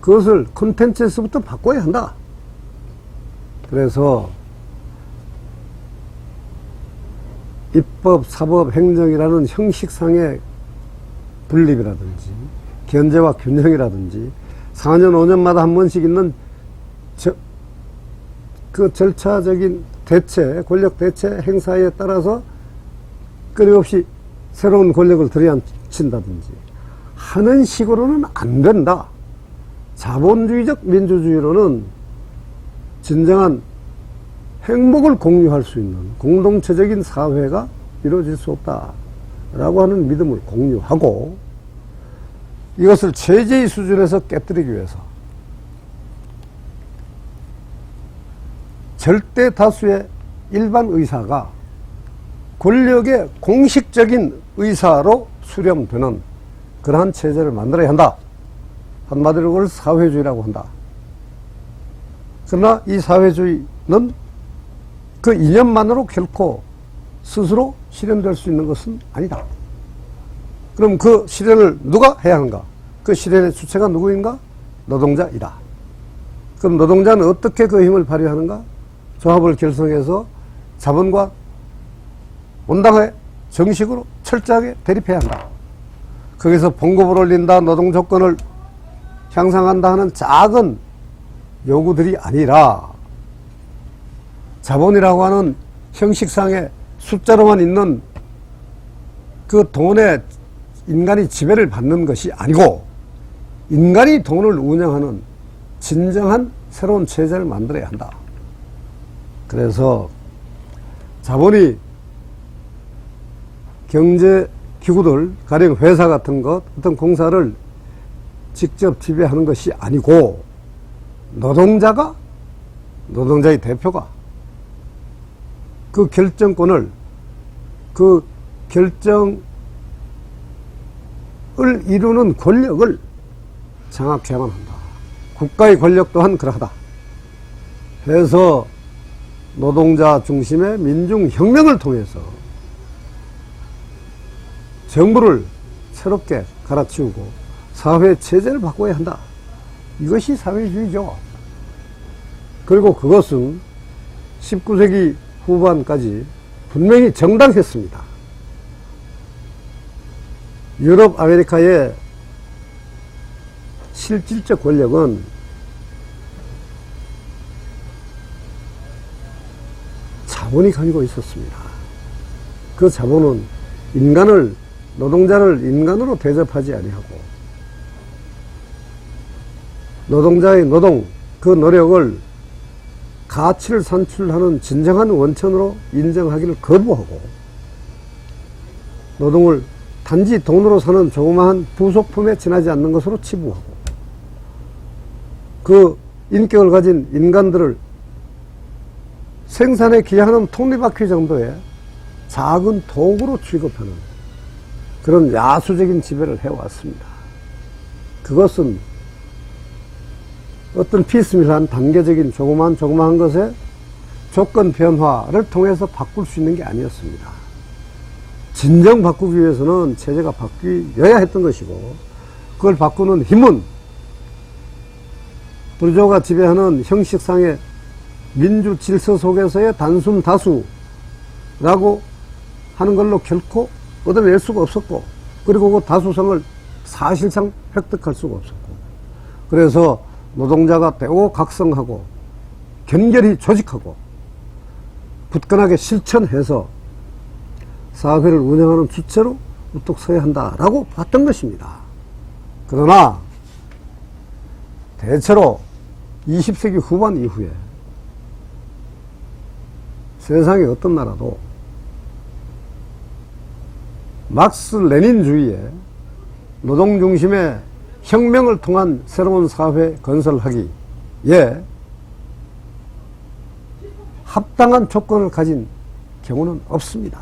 그것을 콘텐츠에서부터 바꿔야 한다. 그래서 입법, 사법, 행정이라는 형식상의 분립이라든지 견제와 균형이라든지 4년, 5년마다 한 번씩 있는 그 절차적인 대체, 권력 대체 행사에 따라서 끊임없이 새로운 권력을 들이앉힌다든지 하는 식으로는 안 된다. 자본주의적 민주주의로는 진정한 행복을 공유할 수 있는 공동체적인 사회가 이루어질 수 없다라고 하는 믿음을 공유하고, 이것을 최저의 수준에서 깨뜨리기 위해서 절대 다수의 일반 의사가 권력의 공식적인 의사로 수렴되는 그러한 체제를 만들어야 한다. 한마디로 그걸 사회주의라고 한다. 그러나 이 사회주의는 그 이념만으로 결코 스스로 실현될 수 있는 것은 아니다. 그럼 그 실현을 누가 해야 하는가? 그 실현의 주체가 누구인가? 노동자이다. 그럼 노동자는 어떻게 그 힘을 발휘하는가? 조합을 결성해서 자본과 온당하게 정식으로 철저하게 대립해야 한다. 거기서 봉급을 올린다, 노동 조건을 향상한다 하는 작은 요구들이 아니라 자본이라고 하는 형식상의 숫자로만 있는 그 돈에 인간이 지배를 받는 것이 아니고 인간이 돈을 운영하는 진정한 새로운 체제를 만들어야 한다. 그래서 자본이 경제기구들, 가령 회사 같은 것, 어떤 공사를 직접 지배하는 것이 아니고 노동자의 대표가 그 결정권을, 그 결정을 이루는 권력을 장악해야만 한다. 국가의 권력 또한 그러하다. 해서 노동자 중심의 민중혁명을 통해서 정부를 새롭게 갈아치우고 사회 체제를 바꿔야 한다. 이것이 사회주의죠. 그리고 그것은 19세기 후반까지 분명히 정당했습니다. 유럽, 아메리카의 실질적 권력은 자본이 가지고 있었습니다. 그 자본은 노동자를 인간으로 대접하지 아니하고 노동자의 노동, 그 노력을 가치를 산출하는 진정한 원천으로 인정하기를 거부하고 노동을 단지 돈으로 사는 조그마한 부속품에 지나지 않는 것으로 치부하고 그 인격을 가진 인간들을 생산에 기여하는 톱니바퀴 정도의 작은 도구로 취급하는 그런 야수적인 지배를 해왔습니다. 그것은 어떤 피스밀한 단계적인 조그마한 것의 조건 변화를 통해서 바꿀 수 있는 게 아니었습니다. 진정 바꾸기 위해서는 체제가 바뀌어야 했던 것이고 그걸 바꾸는 힘은 부르주아가 지배하는 형식상의 민주 질서 속에서의 단순 다수라고 하는 걸로 결코 얻어낼 수가 없었고 그리고 그 다수성을 사실상 획득할 수가 없었고 그래서 노동자가 대오각성하고 견결히 조직하고 굳건하게 실천해서 사회를 운영하는 주체로 우뚝 서야 한다라고 봤던 것입니다. 그러나 대체로 20세기 후반 이후에 세상의 어떤 나라도 막스 레닌주의의 노동 중심의 혁명을 통한 새로운 사회 건설하기에 합당한 조건을 가진 경우는 없습니다.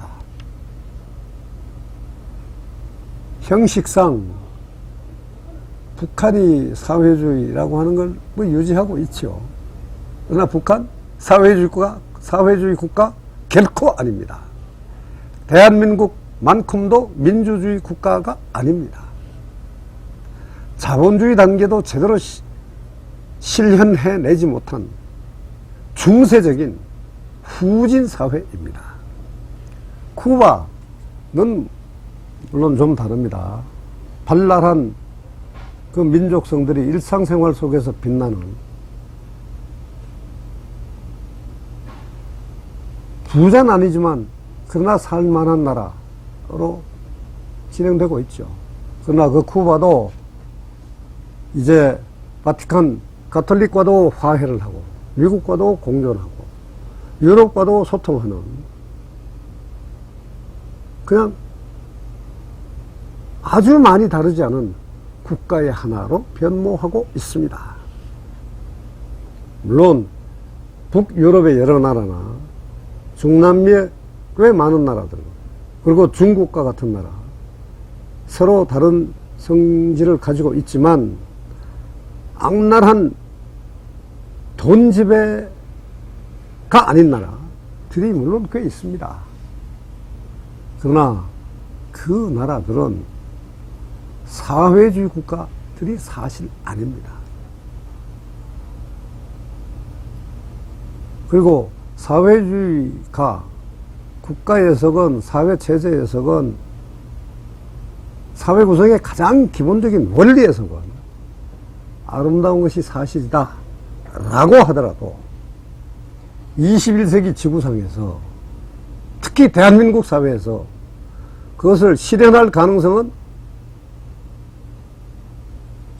형식상 북한이 사회주의라고 하는 걸 뭐 유지하고 있죠. 그러나 북한 사회주의 국가 결코 아닙니다. 대한민국만큼도 민주주의 국가가 아닙니다. 자본주의 단계도 제대로 실현해내지 못한 중세적인 후진 사회입니다. 쿠바는 물론 좀 다릅니다. 발랄한 그 민족성들이 일상생활 속에서 빛나는 부자는 아니지만 그러나 살만한 나라로 진행되고 있죠. 그러나 그 쿠바도 이제 바티칸 가톨릭과도 화해를 하고 미국과도 공존하고 유럽과도 소통하는 그냥 아주 많이 다르지 않은 국가의 하나로 변모하고 있습니다. 물론 북유럽의 여러 나라나 중남미의 꽤 많은 나라들 그리고 중국과 같은 나라 서로 다른 성질을 가지고 있지만 악랄한 돈 지배가 아닌 나라들이 물론 꽤 있습니다. 그러나 그 나라들은 사회주의 국가들이 사실 아닙니다. 그리고 사회주의가 국가에서건 사회체제에서건 사회 구성의 가장 기본적인 원리에서건 아름다운 것이 사실이다 라고 하더라도 21세기 지구상에서 특히 대한민국 사회에서 그것을 실현할 가능성은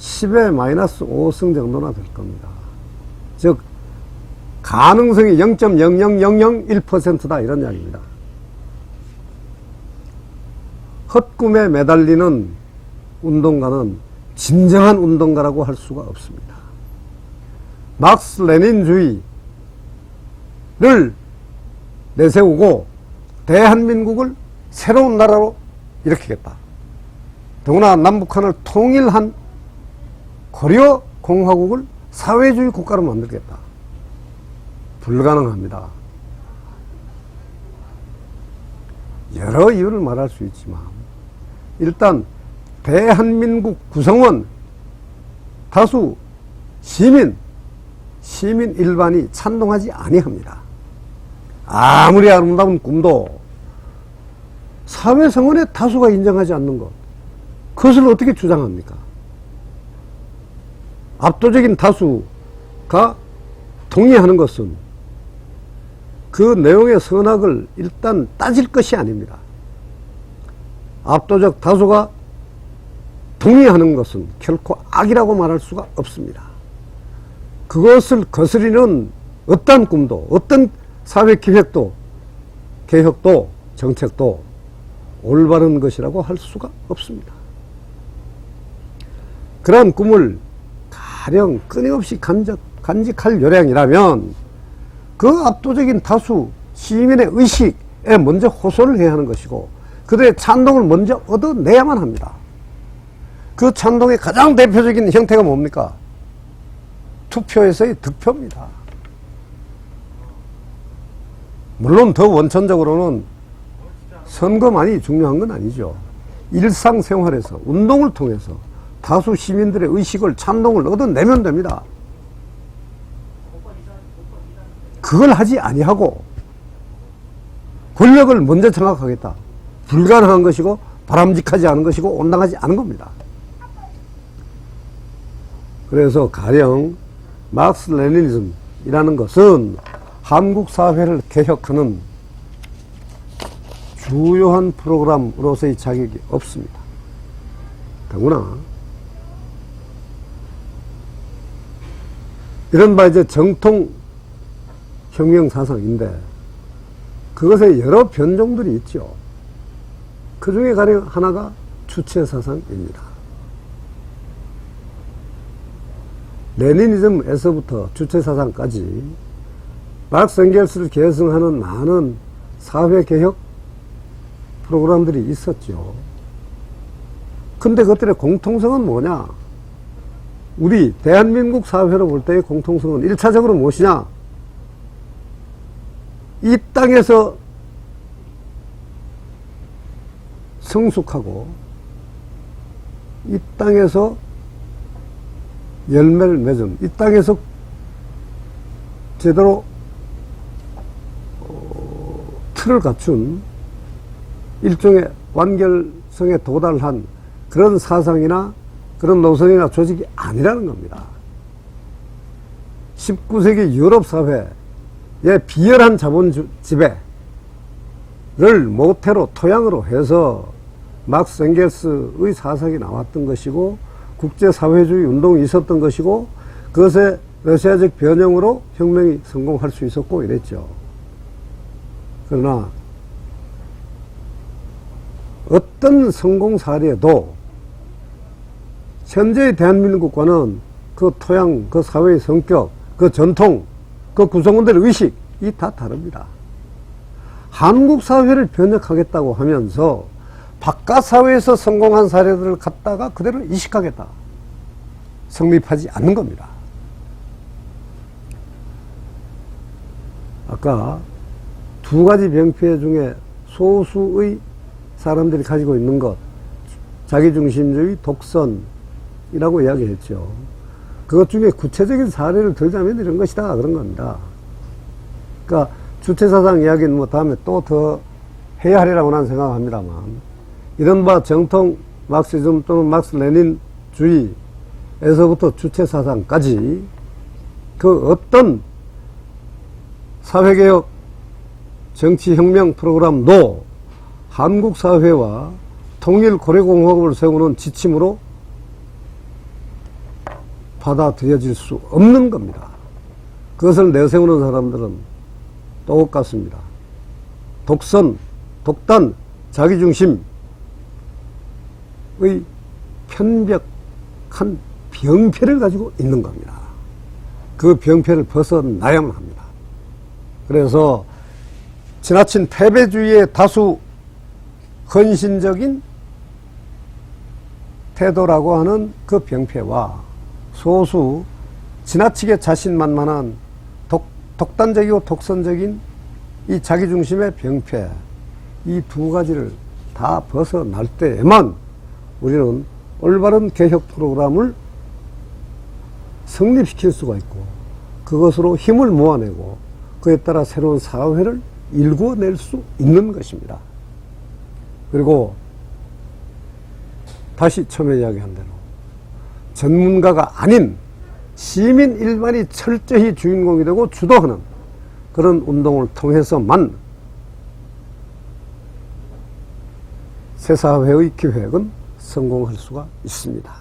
10의 마이너스 5승 정도나 될 겁니다. 즉 가능성이 0.00001%다 이런 이야기입니다. 헛꿈에 매달리는 운동가는 진정한 운동가라고 할 수가 없습니다. 막스 레닌주의를 내세우고 대한민국을 새로운 나라로 일으키겠다. 더구나 남북한을 통일한 고려 공화국을 사회주의 국가로 만들겠다. 불가능합니다. 여러 이유를 말할 수 있지만 일단 대한민국 구성원 다수 시민 일반이 찬동하지 아니합니다. 아무리 아름다운 꿈도 사회성원의 다수가 인정하지 않는 것, 그것을 어떻게 주장합니까? 압도적인 다수가 동의하는 것은 그 내용의 선악을 일단 따질 것이 아닙니다. 압도적 다수가 동의하는 것은 결코 악이라고 말할 수가 없습니다. 그것을 거스리는 어떤 꿈도, 어떤 사회 기획도, 개혁도, 정책도 올바른 것이라고 할 수가 없습니다. 그런 꿈을 가령 끊임없이 간직할 요량이라면 그 압도적인 다수 시민의 의식에 먼저 호소를 해야 하는 것이고 그들의 찬동을 먼저 얻어내야만 합니다. 그 찬동의 가장 대표적인 형태가 뭡니까? 투표에서의 득표입니다. 물론 더 원천적으로는 선거만이 중요한 건 아니죠. 일상생활에서 운동을 통해서 다수 시민들의 의식을 찬동을 얻어내면 됩니다. 그걸 하지 아니하고 권력을 먼저 장악하겠다. 불가능한 것이고 바람직하지 않은 것이고 온당하지 않은 겁니다. 그래서 가령 막스 레니니즘이라는 것은 한국 사회를 개혁하는 주요한 프로그램으로서의 자격이 없습니다. 더구나 이른바 이제 정통 혁명 사상인데 그것에 여러 변종들이 있죠. 그 중에 가령 하나가 주체 사상입니다. 레니니즘에서부터 주체 사상까지 막스 엥겔스를 계승하는 많은 사회개혁 프로그램들이 있었죠. 근데 그것들의 공통성은 뭐냐? 우리 대한민국 사회로 볼 때의 공통성은 1차적으로 무엇이냐? 이 땅에서 성숙하고 이 땅에서 열매를 맺은, 이 땅에서 제대로 틀을 갖춘 일종의 완결성에 도달한 그런 사상이나 그런 노선이나 조직이 아니라는 겁니다. 19세기 유럽 사회의 비열한 자본 지배를 모태로 토양으로 해서 막스 엥겔스의 사상이 나왔던 것이고 국제사회주의 운동이 있었던 것이고 그것의 러시아적 변형으로 혁명이 성공할 수 있었고 이랬죠. 그러나 어떤 성공 사례도 현재의 대한민국과는 그 토양, 그 사회의 성격, 그 전통, 그 구성원들의 의식이 다 다릅니다. 한국 사회를 변혁하겠다고 하면서 바깥 사회에서 성공한 사례들을 갖다가 그대로 이식하겠다. 성립하지 않는 겁니다. 아까 두 가지 병폐 중에 소수의 사람들이 가지고 있는 것, 자기중심주의, 독선이라고 이야기했죠. 그것 중에 구체적인 사례를 들자면 이런 것이다, 그런 겁니다. 그러니까 주체사상 이야기는 뭐 다음에 또 더 해야 하리라고 나는 생각합니다만, 이른바 정통 막시즘 또는 막스 레닌주의에서부터 주체사상까지 그 어떤 사회개혁 정치혁명 프로그램도 한국 사회와 통일 고려공화국을 세우는 지침으로 받아들여질 수 없는 겁니다. 그것을 내세우는 사람들은 똑같습니다. 독선, 독단, 자기중심의 편벽한 병폐를 가지고 있는 겁니다. 그 병폐를 벗어나야만 합니다. 그래서 지나친 패배주의의 다수 헌신적인 태도라고 하는 그 병폐와 소수 지나치게 자신만만한 독단적이고 독선적인 이 자기중심의 병폐, 이 두 가지를 다 벗어날 때에만 우리는 올바른 개혁 프로그램을 성립시킬 수가 있고 그것으로 힘을 모아내고 그에 따라 새로운 사회를 일궈낼 수 있는 것입니다. 그리고 다시 처음에 이야기한 대로 전문가가 아닌 시민 일반이 철저히 주인공이 되고 주도하는 그런 운동을 통해서만 새 사회의 기획은 성공할 수가 있습니다.